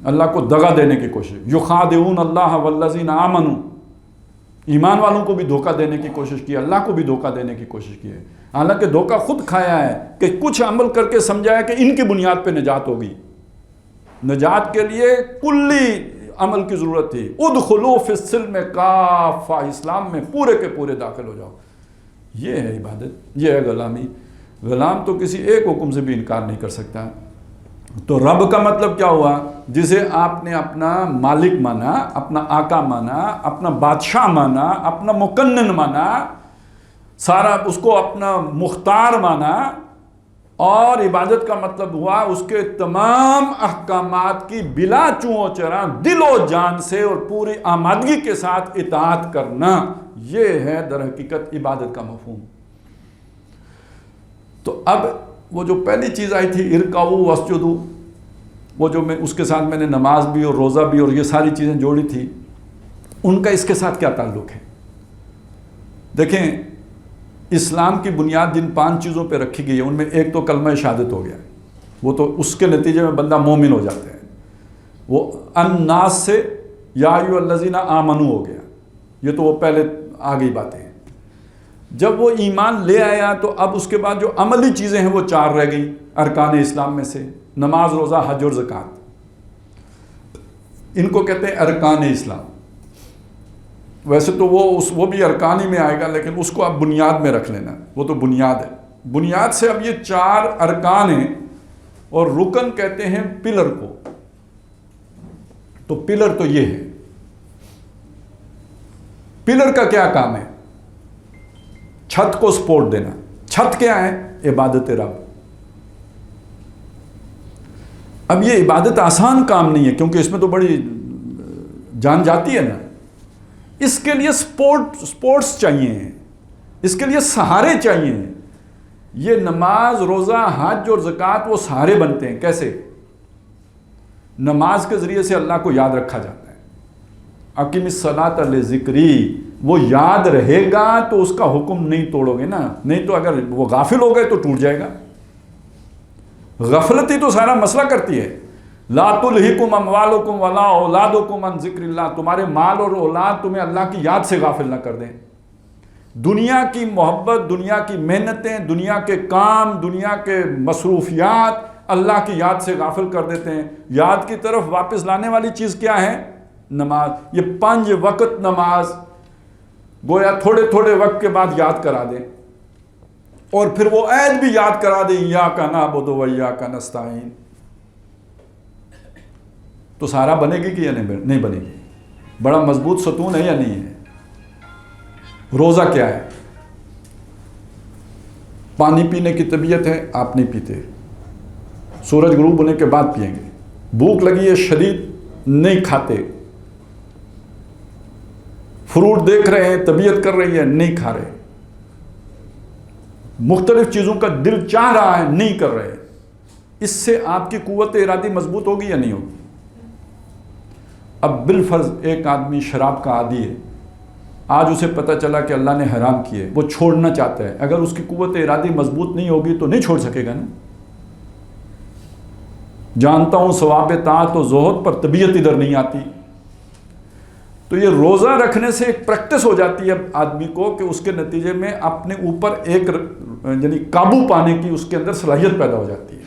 اللہ کو دغا دینے کی کوشش۔ یخادعون اللہ والذین آمنوا، ایمان والوں کو بھی دھوکہ دینے کی کوشش کی، اللہ کو بھی دھوکہ دینے کی کوشش کی ہے، حالانکہ دھوکہ خود کھایا ہے کہ کچھ عمل کر کے سمجھایا کہ ان کی بنیاد پہ نجات ہوگی۔ نجات کے لیے کلی عمل کی ضرورت تھی، ادخلوا فی السلم کافہ، اسلام میں پورے کے پورے داخل ہو جاؤ۔ یہ ہے عبادت، یہ ہے غلامی۔ غلام تو کسی ایک حکم سے بھی انکار نہیں کر سکتا۔ تو رب کا مطلب کیا ہوا؟ جسے آپ نے اپنا مالک مانا، اپنا آقا مانا، اپنا بادشاہ مانا، اپنا مکنن مانا، سارا اس کو اپنا مختار مانا، اور عبادت کا مطلب ہوا اس کے تمام احکامات کی بلا چوں و چرا دل و جان سے اور پوری آمادگی کے ساتھ اطاعت کرنا، یہ ہے در حقیقت عبادت کا مفہوم۔ تو اب وہ جو پہلی چیز آئی تھی ارکعوا واسجدوا، وہ جو اس کے ساتھ میں نے نماز بھی اور روزہ بھی اور یہ ساری چیزیں جوڑی تھی، ان کا اس کے ساتھ کیا تعلق ہے؟ دیکھیں، اسلام کی بنیاد جن 5 چیزوں پہ رکھی گئی ہے ان میں ایک تو کلمہ شہادت ہو گیا، وہ تو اس کے نتیجے میں بندہ مومن ہو جاتے ہیں۔ وہ الناس سے یا ایھا الذین آمنوا ہو گیا، یہ تو وہ پہلے آ گئی باتیں ہیں۔ جب وہ ایمان لے آیا تو اب اس کے بعد جو عملی چیزیں ہیں وہ 4 رہ گئی ارکان اسلام میں سے، نماز، روزہ، حج اور زکوٰۃ، ان کو کہتے ہیں ارکان اسلام۔ ویسے تو وہ بھی ارکان ہی میں آئے گا، لیکن اس کو آپ بنیاد میں رکھ لینا، وہ تو بنیاد ہے۔ بنیاد سے اب یہ 4 ارکان ہیں، اور رکن کہتے ہیں پلر کو۔ تو پلر تو یہ ہے، پلر کا کیا کام ہے؟ چھت کو سپورٹ دینا۔ چھت کیا ہے؟ عبادت رب۔ اب یہ عبادت آسان کام نہیں ہے، کیونکہ اس میں تو بڑی جان جاتی ہے نا۔ اس کے لیے سپورٹس چاہیے، اس کے لیے سہارے چاہیے۔ یہ نماز، روزہ، حج اور زکوٰۃ وہ سہارے بنتے ہیں۔ کیسے؟ نماز کے ذریعے سے اللہ کو یاد رکھا جاتا ہے۔ اقیم الصلاۃ لذکری، وہ یاد رہے گا تو اس کا حکم نہیں توڑو گے نا، نہیں تو اگر وہ غافل ہو گئے تو ٹوٹ جائے گا۔ غفلت ہی تو سارا مسئلہ کرتی ہے۔ لا تلہکم اموالکم ولا اولادکم عن ذکر اللہ، تمہارے مال اور اولاد تمہیں اللہ کی یاد سے غافل نہ کر دیں۔ دنیا کی محبت، دنیا کی محنتیں، دنیا کے کام، دنیا کے مصروفیات اللہ کی یاد سے غافل کر دیتے ہیں۔ یاد کی طرف واپس لانے والی چیز کیا ہے؟ نماز۔ یہ 5 وقت نماز گویا تھوڑے تھوڑے وقت کے بعد یاد کرا دیں، اور پھر وہ عید بھی یاد کرا دیں، ایاک نعبد و ایاک نستعین۔ تو سارا بنے گی کہ یا نہیں بنے گی؟ بڑا مضبوط ستون ہے یا نہیں ہے؟ روزہ کیا ہے؟ پانی پینے کی طبیعت ہے، آپ نہیں پیتے، سورج غروب ہونے کے بعد پئیں گے۔ بھوک لگی ہے شدید، نہیں کھاتے۔ فروٹ دیکھ رہے ہیں، طبیعت کر رہی ہے، نہیں کھا رہے۔ مختلف چیزوں کا دل چاہ رہا ہے، نہیں کر رہے۔ اس سے آپ کی قوت ارادی مضبوط ہوگی یا نہیں ہوگی؟ اب بالفرض ایک آدمی شراب کا عادی ہے، آج اسے پتہ چلا کہ اللہ نے حرام کیے، وہ چھوڑنا چاہتا ہے، اگر اس کی قوت ارادی مضبوط نہیں ہوگی تو نہیں چھوڑ سکے گا نا۔ جانتا ہوں ثواب طاعت و زہد پر طبیعت ادھر نہیں آتی۔ تو یہ روزہ رکھنے سے ایک پریکٹس ہو جاتی ہے آدمی کو، کہ اس کے نتیجے میں اپنے اوپر ایک یعنی قابو پانے کی اس کے اندر صلاحیت پیدا ہو جاتی ہے۔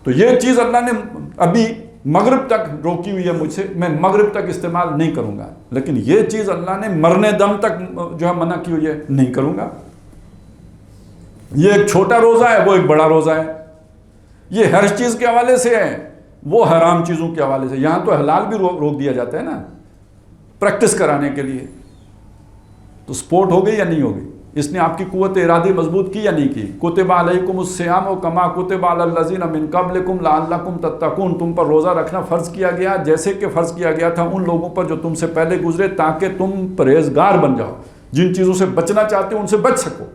تو یہ چیز اللہ نے ابھی مغرب تک روکی ہوئی ہے مجھ سے، میں مغرب تک استعمال نہیں کروں گا، لیکن یہ چیز اللہ نے مرنے دم تک جو ہے منع کی ہوئی ہے، نہیں کروں گا۔ یہ ایک چھوٹا روزہ ہے، وہ ایک بڑا روزہ ہے۔ یہ ہر چیز کے حوالے سے ہے، وہ حرام چیزوں کے حوالے سے۔ یہاں تو حلال بھی روک دیا جاتا ہے نا، پریکٹس کرانے کے لیے۔ تو سپورٹ ہو گئی یا نہیں ہوگی؟ اس نے آپ کی قوت ارادی مضبوط کی یا نہیں کی؟ کتب علیکم الصیام کما کتب علی الذین من قبلکم لعلکم تتقون، تم پر روزہ رکھنا فرض کیا گیا جیسے کہ فرض کیا گیا تھا ان لوگوں پر جو تم سے پہلے گزرے، تاکہ تم پرہیزگار بن جاؤ، جن چیزوں سے بچنا چاہتے ہو ان سے بچ سکو۔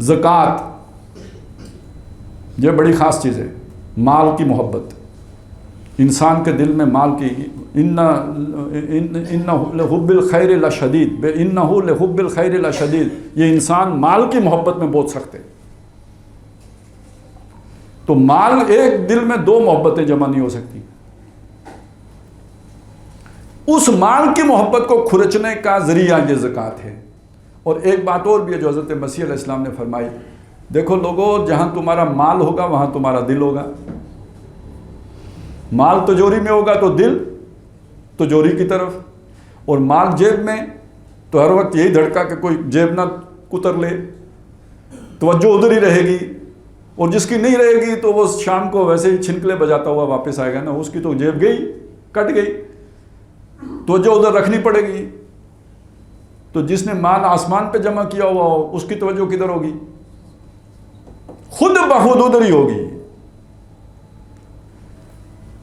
زکوٰۃ، یہ بڑی خاص چیز ہے، مال کی محبت۔ انسان کے دل میں مال کی انہ لحب الخیر لشدید، انہ لحب الخیر لشدید، یہ انسان مال کی محبت میں بہت سخت ہے۔ تو مال، ایک دل میں 2 محبتیں جمع نہیں ہو سکتی۔ اس مال کی محبت کو کھرچنے کا ذریعہ یہ زکوٰۃ ہے۔ اور ایک بات اور بھی ہے جو حضرت مسیح علیہ السلام نے فرمائی، دیکھو لوگو، جہاں تمہارا مال ہوگا وہاں تمہارا دل ہوگا۔ مال تجوری میں ہوگا تو دل تجوری کی طرف، اور مال جیب میں تو ہر وقت یہی دھڑکا کہ کوئی جیب نہ کتر لے، توجہ ادھر ہی رہے گی، اور جس کی نہیں رہے گی تو وہ شام کو ویسے ہی چھنکلے بجاتا ہوا واپس آئے گا نا، اس کی تو جیب گئی، کٹ گئی، توجہ ادھر رکھنی پڑے گی۔ تو جس نے مال آسمان پہ جمع کیا ہوا ہو اس کی توجہ کدھر ہوگی؟ خود بخود ادھر ہی ہوگی.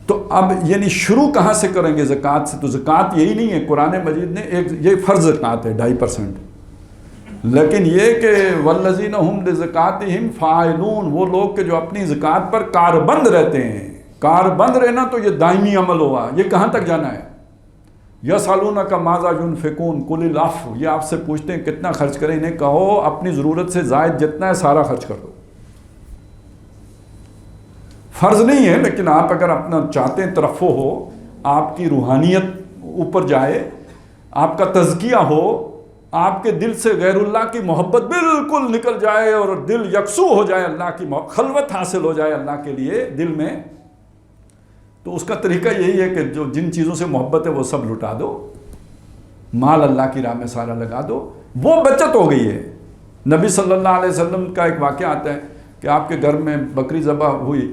تو اب یعنی شروع کہاں سے کریں گے؟ زکوٰۃ سے. تو زکوٰۃ یہی نہیں ہے، قرآن مجید نے ایک یہ فرض زکوٰۃ ہے 2.5%، لیکن یہ کہ والذین ہم لزکاتہم فاعلون، وہ لوگ کہ جو اپنی زکوٰۃ پر کاربند رہتے ہیں. کاربند رہنا تو یہ دائمی عمل ہوا. یہ کہاں تک جانا ہے؟ یسألونک ماذا ینفقون قل العفو، یہ آپ سے پوچھتے ہیں کتنا خرچ کریں، انہیں کہو اپنی ضرورت سے زائد جتنا ہے سارا خرچ کر دو. فرض نہیں ہے، لیکن آپ اگر اپنا چاہتے ہیں ترفع ہو، آپ کی روحانیت اوپر جائے، آپ کا تزکیہ ہو، آپ کے دل سے غیر اللہ کی محبت بالکل نکل جائے اور دل یکسو ہو جائے، اللہ کی خلوت حاصل ہو جائے اللہ کے لیے دل میں، تو اس کا طریقہ یہی ہے کہ جو جن چیزوں سے محبت ہے وہ سب لٹا دو، مال اللہ کی راہ میں سارا لگا دو، وہ بچت ہو گئی ہے. نبی صلی اللہ علیہ وسلم کا ایک واقعہ آتا ہے کہ آپ کے گھر میں بکری ذبح ہوئی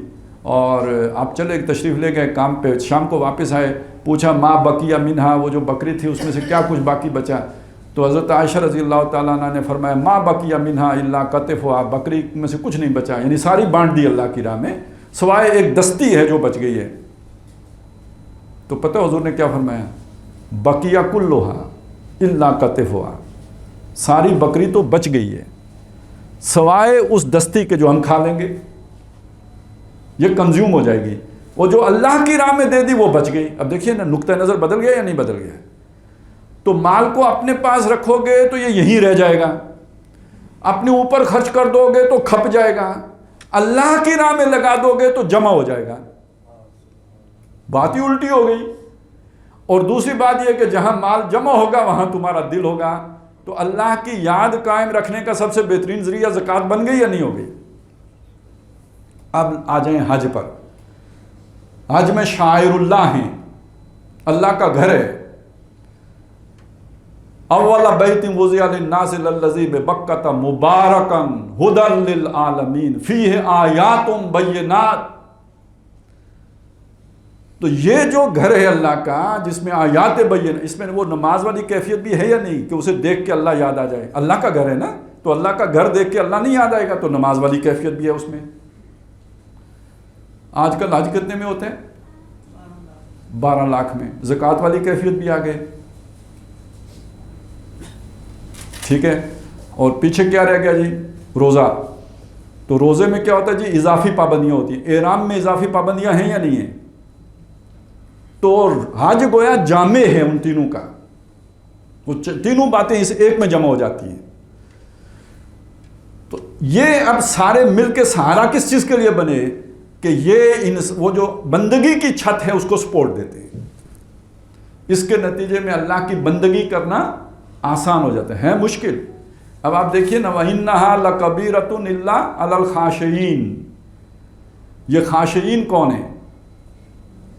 اور آپ چلے تشریف لے گئے کام پہ، شام کو واپس آئے، پوچھا ما بقیہ منہا، وہ جو بکری تھی اس میں سے کیا کچھ باقی بچا؟ تو حضرت عائشہ رضی اللہ تعالیٰ عنہ نے فرمایا ما بقیہ منہا الا کتفھا، بکری میں سے کچھ نہیں بچا، یعنی ساری بانٹ دی اللہ کی راہ میں سوائے ایک دستی ہے جو بچ گئی ہے. تو پتہ حضور نے کیا فرمایا؟ بقیہ کلھا الا کتفھا، ساری بکری تو بچ گئی ہے سوائے اس دستی کے جو ہم کھا لیں گے، یہ کنزیوم ہو جائے گی. وہ جو اللہ کی راہ میں دے دی وہ بچ گئی. اب دیکھیے نا نقطہ نظر بدل گیا یا نہیں بدل گیا؟ تو مال کو اپنے پاس رکھو گے تو یہ یہیں رہ جائے گا، اپنے اوپر خرچ کر دو گے تو کھپ جائے گا، اللہ کی راہ میں لگا دو گے تو جمع ہو جائے گا. بات ہی الٹی ہو گئی. اور دوسری بات یہ کہ جہاں مال جمع ہوگا وہاں تمہارا دل ہوگا. تو اللہ کی یاد قائم رکھنے کا سب سے بہترین ذریعہ زکوٰۃ بن گئی یا نہیں ہو گئی؟ اب آ جائیں حج پر. حج میں شاعر اللہ ہیں، اللہ کا گھر ہے. اول بیت وضع للناس للذی ببکۃ مبارکا ھدی للعالمین فیہ آیات بینات. تو یہ جو گھر ہے اللہ کا جس میں آیات بین، اس میں وہ نماز والی کیفیت بھی ہے یا نہیں کہ اسے دیکھ کے اللہ یاد آ جائے؟ اللہ کا گھر ہے نا، تو اللہ کا گھر دیکھ کے اللہ نہیں یاد آئے گا، تو نماز والی کیفیت بھی ہے اس میں. آج کل حج کتنے میں ہوتے ہیں؟ 12 لاکھ میں. زکوٰۃ والی کیفیت بھی آ گئے. ٹھیک ہے. اور پیچھے کیا رہ گیا جی؟ روزہ. تو روزے میں کیا ہوتا ہے جی؟ اضافی پابندیاں ہوتی ہیں. احرام میں اضافی پابندیاں ہیں یا نہیں ہیں؟ تو حج گویا جامع ہے ان تینوں کا، وہ تینوں باتیں اس ایک میں جمع ہو جاتی ہیں. تو یہ اب سارے مل کے سہارا کس چیز کے لیے بنے کہ یہ وہ جو بندگی کی چھت ہے اس کو سپورٹ دیتے ہیں. اس کے نتیجے میں اللہ کی بندگی کرنا آسان ہو جاتا ہے مشکل. اب آپ دیکھیے نا وَإِنَّهَا لَكَبِيرَةٌ إِلَّا عَلَى الْخَاشِعِينَ. یہ خاشعین کون ہیں؟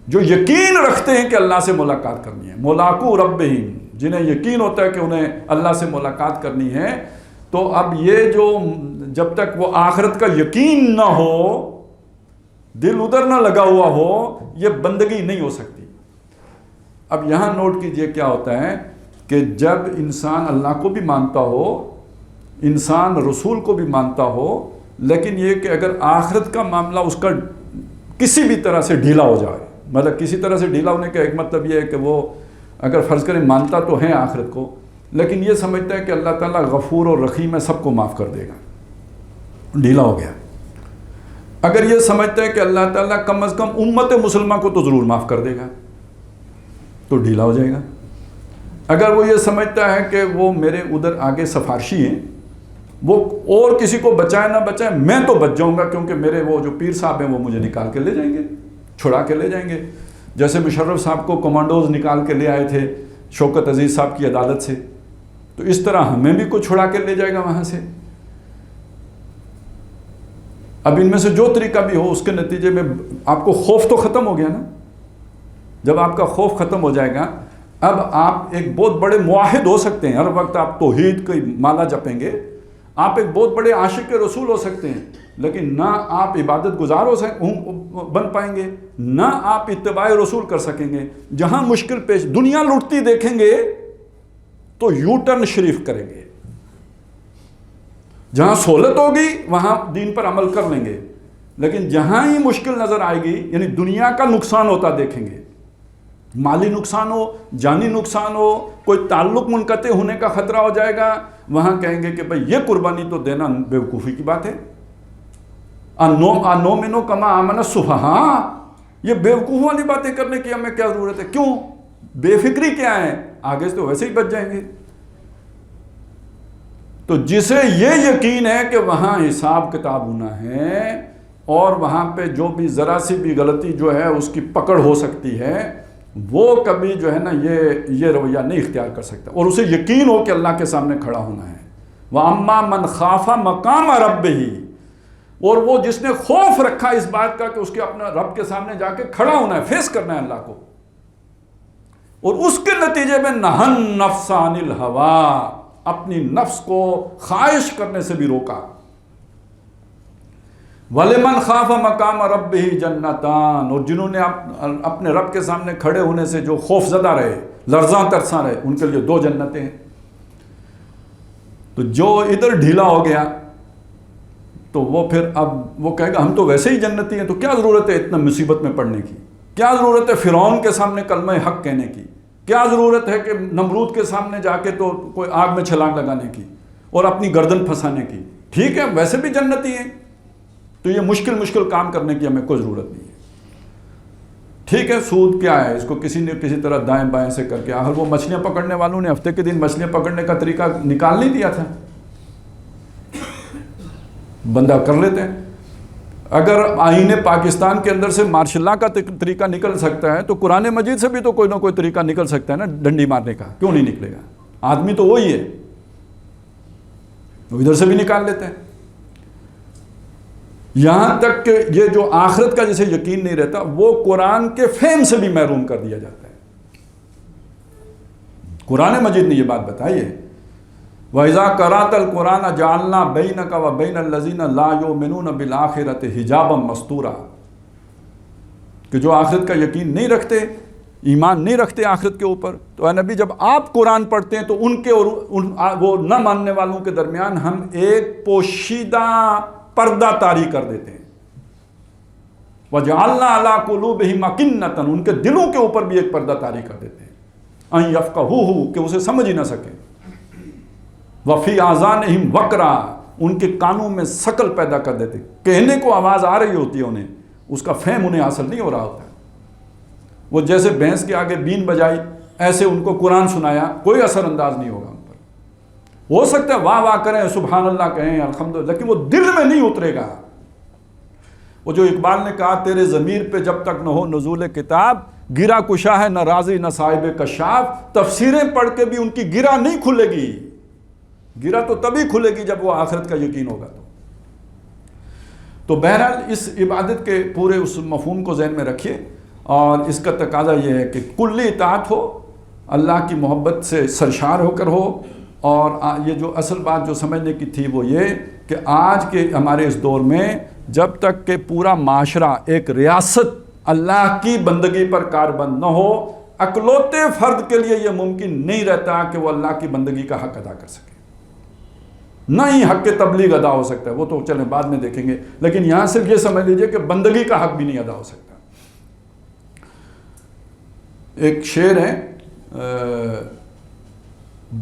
جو یقین رکھتے ہیں کہ اللہ سے ملاقات کرنی ہے. ملاقو ربہم، جنہیں یقین ہوتا ہے کہ انہیں اللہ سے ملاقات کرنی ہے. تو اب یہ جو جب تک وہ آخرت کا یقین نہ ہو، دل ادھر نہ لگا ہوا ہو، یہ بندگی نہیں ہو سکتی. اب یہاں نوٹ کیجئے کیا ہوتا ہے کہ جب انسان اللہ کو بھی مانتا ہو، انسان رسول کو بھی مانتا ہو، لیکن یہ کہ اگر آخرت کا معاملہ اس کا کسی بھی طرح سے ڈھیلا ہو جائے، مطلب کسی طرح سے ڈھیلا ہونے کا ایک مطلب یہ ہے کہ وہ اگر فرض کریں مانتا تو ہے آخرت کو، لیکن یہ سمجھتا ہے کہ اللہ تعالیٰ غفور اور رحیم ہے، سب کو معاف کر دے گا، ڈھیلا ہو گیا. اگر یہ سمجھتا ہے کہ اللہ تعالیٰ کم از کم امت مسلمہ کو تو ضرور معاف کر دے گا، تو ڈھیلا ہو جائے گا. اگر وہ یہ سمجھتا ہے کہ وہ میرے ادھر آگے سفارشی ہیں، وہ اور کسی کو بچائے نہ بچائے میں تو بچ جاؤں گا کیونکہ میرے وہ جو پیر صاحب ہیں وہ مجھے نکال کے لے جائیں گے، چھڑا کے لے جائیں گے. جیسے مشرف صاحب کو کمانڈوز نکال کے لے آئے تھے شوکت عزیز صاحب کی عدالت سے، تو اس طرح ہمیں بھی کوئی چھڑا کے لے جائے گا وہاں سے. اب ان میں سے جو طریقہ بھی ہو اس کے نتیجے میں آپ کو خوف تو ختم ہو گیا نا. جب آپ کا خوف ختم ہو جائے گا، اب آپ ایک بہت بڑے موحد ہو سکتے ہیں، ہر وقت آپ توحید کی مالا جپیں گے، آپ ایک بہت بڑے عاشق رسول ہو سکتے ہیں، لیکن نہ آپ عبادت گزار بن پائیں گے، نہ آپ اتباع رسول کر سکیں گے. جہاں مشکل پیش دنیا لٹتی دیکھیں گے تو یو ٹرن شریف کریں گے. جہاں سہولت ہوگی وہاں دین پر عمل کر لیں گے، لیکن جہاں ہی مشکل نظر آئے گی، یعنی دنیا کا نقصان ہوتا دیکھیں گے، مالی نقصان ہو، جانی نقصان ہو، کوئی تعلق منقطع ہونے کا خطرہ ہو جائے گا، وہاں کہیں گے کہ بھئی یہ قربانی تو دینا بیوقوفی کی بات ہے. انومنو کما آمن السفہاء، یہ بیوقوف والی باتیں کرنے کی ہمیں کیا ضرورت ہے؟ کیوں؟ بے فکری کیا ہے؟ آگے سے تو ویسے ہی بچ جائیں گے. تو جسے یہ یقین ہے کہ وہاں حساب کتاب ہونا ہے اور وہاں پہ جو بھی ذرا سی بھی غلطی جو ہے اس کی پکڑ ہو سکتی ہے، وہ کبھی جو ہے نا یہ رویہ نہیں اختیار کر سکتا، اور اسے یقین ہو کہ اللہ کے سامنے کھڑا ہونا ہے. وَأَمَّا مَنْ خَافَ مَقَامَ رَبِّهِ، اور وہ جس نے خوف رکھا اس بات کا کہ اس کے اپنا رب کے سامنے جا کے کھڑا ہونا ہے، فیس کرنا ہے اللہ کو، اور اس کے نتیجے میں نہن نفس عن الہوا، اپنی نفس کو خواہش کرنے سے بھی روکا. وَلِمَنْ خَافَ مَقَامَ رَبِّهِ جَنَّتَانِ، اور جنہوں نے اپنے رب کے سامنے کھڑے ہونے سے جو خوف زدہ رہے، لرزاں ترساں رہے، ان کے لیے 2 جنتیں ہیں. تو جو ادھر ڈھیلا ہو گیا تو وہ پھر اب وہ کہے گا ہم تو ویسے ہی جنتی ہیں، تو کیا ضرورت ہے اتنا مصیبت میں پڑنے کی؟ کیا ضرورت ہے فرعون کے سامنے کلمہ حق کہنے کی؟ کیا ضرورت ہے کہ نمرود کے سامنے جا کے تو کوئی آگ میں چھلانگ لگانے کی اور اپنی گردن پھنسانے کی؟ ٹھیک ہے ویسے بھی جنتی ہیں، تو یہ مشکل کام کرنے کی ہمیں کوئی ضرورت نہیں ہے. ٹھیک ہے سود کیا ہے، اس کو کسی نے کسی طرح دائیں بائیں سے کر کے، آخر وہ مچھلیاں پکڑنے والوں نے ہفتے کے دن مچھلیاں پکڑنے کا طریقہ نکال نہیں دیا تھا، بندہ کر لیتے ہیں. اگر آئین پاکستان کے اندر سے مارشل لا کا طریقہ نکل سکتا ہے تو قرآن مجید سے بھی تو کوئی نہ کوئی طریقہ نکل سکتا ہے نا ڈنڈی مارنے کا، کیوں نہیں نکلے گا؟ آدمی تو وہی ہے، وہ ادھر سے بھی نکال لیتے ہیں. یہاں تک کہ یہ جو آخرت کا جسے یقین نہیں رہتا وہ قرآن کے فہم سے بھی محروم کر دیا جاتا ہے. قرآن مجید نے یہ بات بتائی ہے، وَإِذَا قَرَأْتَ الْقُرْآنَ جَعَلْنَا بَيْنَكَ وَبَيْنَ الَّذِينَ لَا يُؤْمِنُونَ بِالْآخِرَةِ حِجَابًا مَسْتُورًا، کہ جو آخرت کا یقین نہیں رکھتے، ایمان نہیں رکھتے آخرت کے اوپر، تو اے نبی جب آپ قرآن پڑھتے ہیں تو ان کے اور وہ نہ ماننے والوں کے درمیان ہم ایک پوشیدہ پردہ طاری کر دیتے ہیں. وَجَعَلْنَا عَلَىٰ قُلُوبِهِمْ أَكِنَّةً، ان کے دلوں کے اوپر بھی ایک پردہ طاری کر دیتے ہیں، أَن يَفْقَهُوهُ، کہ اسے سمجھ ہی نہ سکیں. وَفِي آذَانِهِمْ وَقْرًا، ان کے کانوں میں ثقل پیدا کر دیتے، کہنے کو آواز آ رہی ہوتی ہے انہیں، اس کا فہم انہیں حاصل نہیں ہو رہا ہوتا. وہ جیسے بھینس کے آگے بین بجائی ایسے ان کو قرآن سنایا، کوئی اثر انداز نہیں ہوگا ان پر. ہو سکتا ہے واہ واہ کریں، سبحان اللہ کہیں، الحمدللہ، لیکن وہ دل میں نہیں اترے گا. وہ جو اقبال نے کہا تیرے ضمیر پہ جب تک نہ ہو نزول کتاب، گرا کشا ہے نہ راضی نہ صاحب کشاف، تفسیریں پڑھ کے بھی ان کی گرا نہیں کھلے گی. گرا تو تبھی کھلے گی جب وہ آخرت کا یقین ہوگا. تو بہرحال اس عبادت کے پورے اس مفہوم کو ذہن میں رکھیے، اور اس کا تقاضا یہ ہے کہ کلی اطاعت ہو، اللہ کی محبت سے سرشار ہو کر ہو. اور یہ جو اصل بات جو سمجھنے کی تھی وہ یہ کہ آج کے ہمارے اس دور میں جب تک کہ پورا معاشرہ ایک ریاست اللہ کی بندگی پر کاربند نہ ہو، اکلوتے فرد کے لیے یہ ممکن نہیں رہتا کہ وہ اللہ کی بندگی کا حق ادا کر سکے. نہ ہی حق تبلیغ ادا ہو سکتا ہے، وہ تو چلیں بعد میں دیکھیں گے، لیکن یہاں صرف یہ سمجھ لیجئے کہ بندگی کا حق بھی نہیں ادا ہو سکتا. ایک شعر ہے،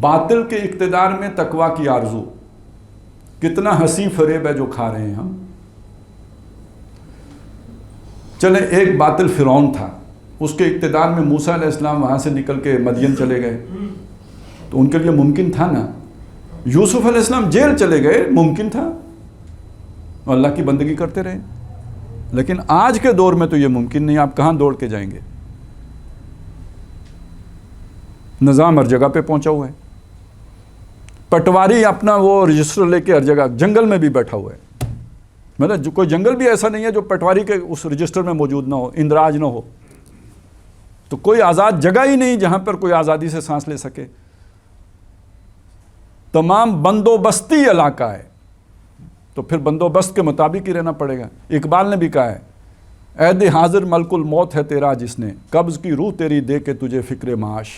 باطل کے اقتدار میں تقویٰ کی آرزو، کتنا ہنسی فریب ہے جو کھا رہے ہیں ہم. چلیں ایک باطل فرعون تھا، اس کے اقتدار میں موسیٰ علیہ السلام وہاں سے نکل کے مدین چلے گئے، تو ان کے لیے ممکن تھا نا. یوسف علیہ السلام جیل چلے گئے، ممکن تھا، اللہ کی بندگی کرتے رہے. لیکن آج کے دور میں تو یہ ممکن نہیں. آپ کہاں دوڑ کے جائیں گے؟ نظام ہر جگہ پہ پہنچا ہوا ہے. پٹواری اپنا وہ رجسٹر لے کے ہر جگہ جنگل میں بھی بیٹھا ہوا ہے. مطلب کوئی جنگل بھی ایسا نہیں ہے جو پٹواری کے اس رجسٹر میں موجود نہ ہو، اندراج نہ ہو. تو کوئی آزاد جگہ ہی نہیں جہاں پر کوئی آزادی سے سانس لے سکے. تمام بندوبستی علاقہ ہے، تو پھر بندوبست کے مطابق ہی رہنا پڑے گا. اقبال نے بھی کہا ہے، عہد حاضر ملک الموت ہے تیرا جس نے، قبض کی روح تیری دے کے تجھے فکر معاش.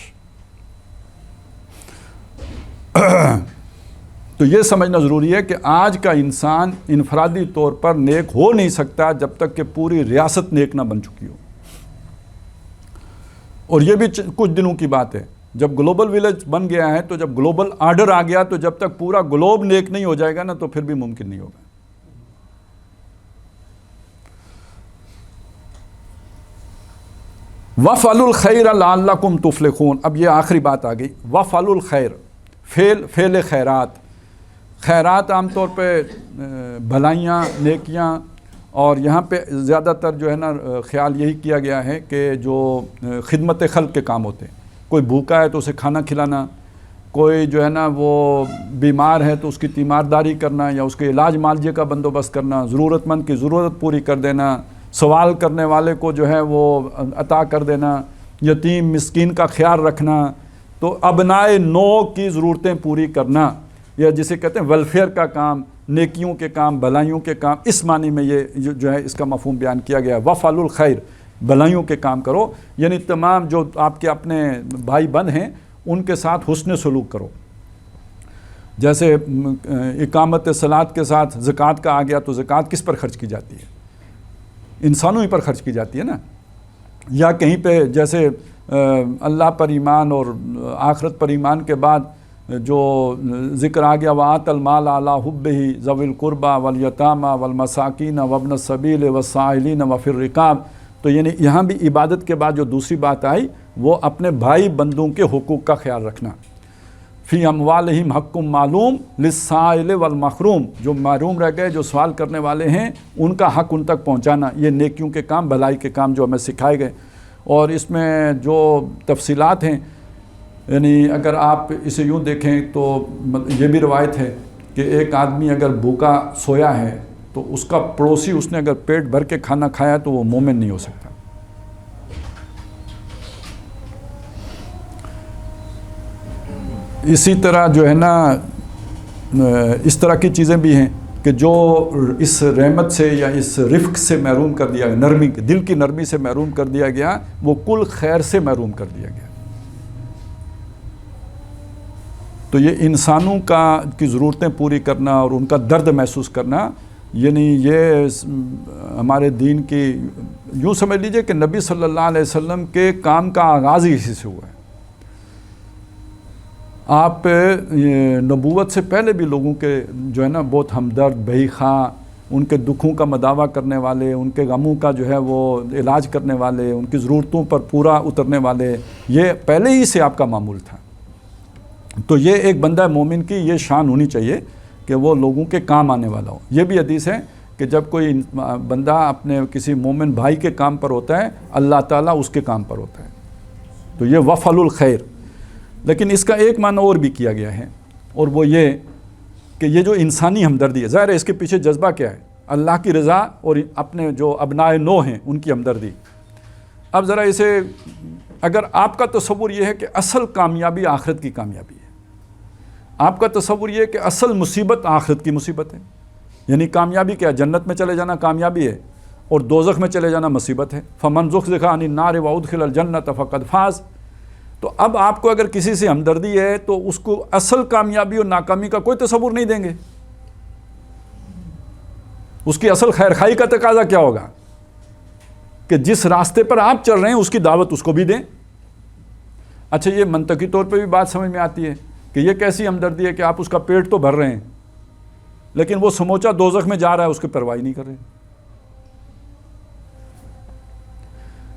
تو یہ سمجھنا ضروری ہے کہ آج کا انسان انفرادی طور پر نیک ہو نہیں سکتا جب تک کہ پوری ریاست نیک نہ بن چکی ہو. اور یہ بھی کچھ دنوں کی بات ہے. جب گلوبل ولیج بن گیا ہے تو جب گلوبل آرڈر آ گیا تو جب تک پورا گلوب نیک نہیں ہو جائے گا نا تو پھر بھی ممکن نہیں ہوگا. وَفْعَلُوا الْخَيْرَ لَعَلَّكُمْ تُفْلِحُونَ. اب یہ آخری بات آ گئی. وَفْعَلُوا الْخَيْرَ، فعل خیرات. خیرات عام طور پہ بھلائیاں، نیکیاں، اور یہاں پہ زیادہ تر جو ہے نا خیال یہی کیا گیا ہے کہ جو خدمت خلق کے کام ہوتے ہیں. کوئی بھوکا ہے تو اسے کھانا کھلانا، کوئی جو ہے نا وہ بیمار ہے تو اس کی تیمارداری کرنا یا اس کے علاج معالجے کا بندوبست کرنا، ضرورت مند کی ضرورت پوری کر دینا، سوال کرنے والے کو جو ہے وہ عطا کر دینا، یتیم مسکین کا خیال رکھنا. تو ابنائے نو کی ضرورتیں پوری کرنا، یا جسے کہتے ہیں ویلفیئر کا کام، نیکیوں کے کام، بھلائیوں کے کام. اس معنی میں یہ جو ہے اس کا مفہوم بیان کیا گیا. وَفْعَلُوا الْخَيْرَ، بھلائیوں کے کام کرو، یعنی تمام جو آپ کے اپنے بھائی بہن ہیں ان کے ساتھ حسن سلوک کرو. جیسے اقامت صلاۃ کے ساتھ زکوٰۃ کا آ گیا تو زکوٰۃ کس پر خرچ کی جاتی ہے؟ انسانوں ہی پر خرچ کی جاتی ہے نا. یا کہیں پہ جیسے اللہ پر ایمان اور آخرت پر ایمان کے بعد جو ذکر آ گیا وَآتَ الْمَالَ عَلَىٰ حُبِّهِ ذَوِي الْقُرْبَىٰ وَالْيَتَامَىٰ وَالْمَسَاكِينَ وَابْنَ السَّبِيلِ وَالسَّائِلِينَ وَفِي الرِّقَابِ. تو یعنی یہاں بھی عبادت کے بعد جو دوسری بات آئی وہ اپنے بھائی بندوں کے حقوق کا خیال رکھنا. فی اموالہم حق معلوم للسائل والمحروم، جو محروم رہ گئے، جو سوال کرنے والے ہیں، ان کا حق ان تک پہنچانا. یہ نیکیوں کے کام، بھلائی کے کام جو ہمیں سکھائے گئے. اور اس میں جو تفصیلات ہیں، یعنی اگر آپ اسے یوں دیکھیں تو یہ بھی روایت ہے کہ ایک آدمی اگر بھوکا سویا ہے تو اس کا پڑوسی اس نے اگر پیٹ بھر کے کھانا کھایا تو وہ مومن نہیں ہو سکتا. اسی طرح جو ہے نا اس طرح کی چیزیں بھی ہیں کہ جو اس رحمت سے یا اس رفق سے محروم کر دیا گیا، نرمی، دل کی نرمی سے محروم کر دیا گیا، وہ کل خیر سے محروم کر دیا گیا. تو یہ انسانوں کی ضرورتیں پوری کرنا اور ان کا درد محسوس کرنا، یعنی یہ ہمارے دین کی، یوں سمجھ لیجئے کہ نبی صلی اللہ علیہ وسلم کے کام کا آغاز ہی اسی سے ہوا ہے. آپ نبوت سے پہلے بھی لوگوں کے جو ہے نا بہت ہمدرد، بہی خواہ، ان کے دکھوں کا مداوع کرنے والے، ان کے غموں کا جو ہے وہ علاج کرنے والے، ان کی ضرورتوں پر پورا اترنے والے، یہ پہلے ہی سے آپ کا معمول تھا. تو یہ ایک بندہ مومن کی یہ شان ہونی چاہیے کہ وہ لوگوں کے کام آنے والا ہو. یہ بھی حدیث ہے کہ جب کوئی بندہ اپنے کسی مومن بھائی کے کام پر ہوتا ہے، اللہ تعالیٰ اس کے کام پر ہوتا ہے. تو یہ وفعلوا الخیر. لیکن اس کا ایک معنی اور بھی کیا گیا ہے، اور وہ یہ کہ یہ جو انسانی ہمدردی ہے، ظاہر ہے اس کے پیچھے جذبہ کیا ہے؟ اللہ کی رضا اور اپنے جو ابنائے نو ہیں ان کی ہمدردی. اب ذرا اسے، اگر آپ کا تصور یہ ہے کہ اصل کامیابی آخرت کی کامیابی ہے، آپ کا تصور یہ ہے کہ اصل مصیبت آخرت کی مصیبت ہے، یعنی کامیابی کیا؟ جنت میں چلے جانا کامیابی ہے اور دوزخ میں چلے جانا مصیبت ہے. فمن زحزح عن النار وادخل الجنۃ فقد فاز. تو اب آپ کو اگر کسی سے ہمدردی ہے تو اس کو اصل کامیابی اور ناکامی کا کوئی تصور نہیں دیں گے. اس کی اصل خیر خواہی کا تقاضا کیا ہوگا کہ جس راستے پر آپ چل رہے ہیں اس کی دعوت اس کو بھی دیں. اچھا، یہ منطقی طور پہ بھی بات سمجھ میں آتی ہے کہ یہ کیسی ہمدردی ہے کہ آپ اس کا پیٹ تو بھر رہے ہیں لیکن وہ سموچا دوزخ میں جا رہا ہے اس کی پرواہ نہیں کر رہے.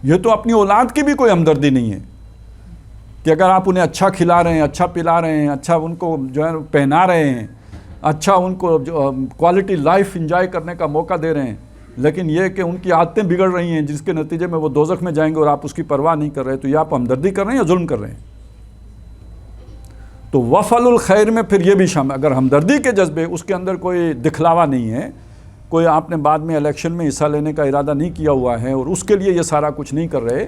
یہ تو اپنی اولاد کی بھی کوئی ہمدردی نہیں ہے کہ اگر آپ انہیں اچھا کھلا رہے ہیں، اچھا پلا رہے ہیں، اچھا ان کو جو ہے پہنا رہے ہیں، اچھا ان کو کوالٹی لائف انجوائے کرنے کا موقع دے رہے ہیں، لیکن یہ کہ ان کی عادتیں بگڑ رہی ہیں جس کے نتیجے میں وہ دوزخ میں جائیں گے اور آپ اس کی پرواہ نہیں کر رہے، تو یہ آپ ہمدردی کر رہے ہیں یا ظلم کر رہے ہیں؟ تو وفعلوا الخیر میں پھر یہ بھی شامل، اگر ہمدردی کے جذبے اس کے اندر کوئی دکھلاوا نہیں ہے، کوئی آپ نے بعد میں الیکشن میں حصہ لینے کا ارادہ نہیں کیا ہوا ہے اور اس کے لیے یہ سارا کچھ نہیں کر رہے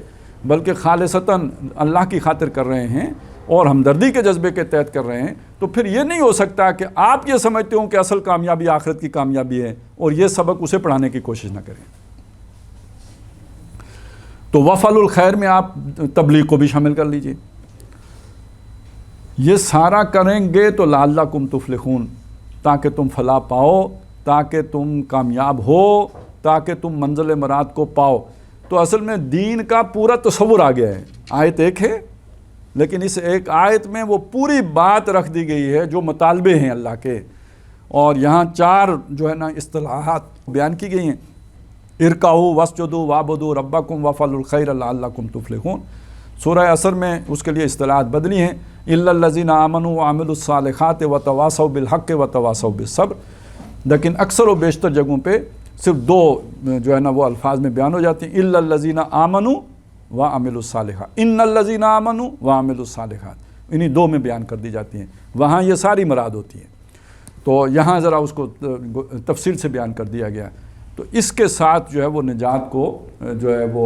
بلکہ خالصتاً اللہ کی خاطر کر رہے ہیں اور ہمدردی کے جذبے کے تحت کر رہے ہیں، تو پھر یہ نہیں ہو سکتا کہ آپ یہ سمجھتے ہوں کہ اصل کامیابی آخرت کی کامیابی ہے اور یہ سبق اسے پڑھانے کی کوشش نہ کریں. تو وفعلوا الخیر میں آپ تبلیغ کو بھی شامل کر لیجئے. یہ سارا کریں گے تو لعلکم تفلحون، تاکہ تم فلاح پاؤ، تاکہ تم کامیاب ہو، تاکہ تم منزل مراد کو پاؤ۔ تو اصل میں دین کا پورا تصور آ گیا ہے۔ آیت ایک ہے لیکن اس ایک آیت میں وہ پوری بات رکھ دی گئی ہے جو مطالبے ہیں اللہ کے، اور یہاں 4 جو ہے نا اصطلاحات بیان کی گئی ہیں، ارکعوا واسجدوا واعبدوا ربکم وافعلوا الخیر لعلکم تفلحون۔ سورہ عصر میں اس کے لیے اصطلاحات بدلی ہیں، الا الذین آمنوا وعملوا الصالحات وتواصوا بالحق وتواصوا بالصبر، لیکن اکثر و بیشتر جگہوں پہ صرف 2 جو ہے نا وہ الفاظ میں بیان ہو جاتی ہیں، الا الذین آمنوا وعملوا الصالحات، ان الذین آمنوا وعملوا الصالحات، انہی 2 میں بیان کر دی جاتی ہیں، وہاں یہ ساری مراد ہوتی ہیں، تو یہاں ذرا اس کو تفصیل سے بیان کر دیا گیا۔ تو اس کے ساتھ جو ہے وہ نجات کو جو ہے وہ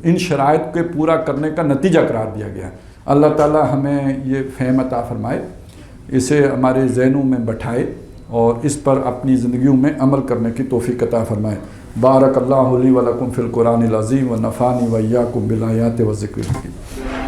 ان شرائط کے پورا کرنے کا نتیجہ قرار دیا گیا ہے۔ اللہ تعالی ہمیں یہ فہم عطا فرمائے، اسے ہمارے ذہنوں میں بٹھائے اور اس پر اپنی زندگیوں میں عمل کرنے کی توفیق عطا فرمائے۔ بارک اللہ لی و لکم فی القرآن العظیم و نفعنی و ایاکم بالآیات و ذکر الحکیم۔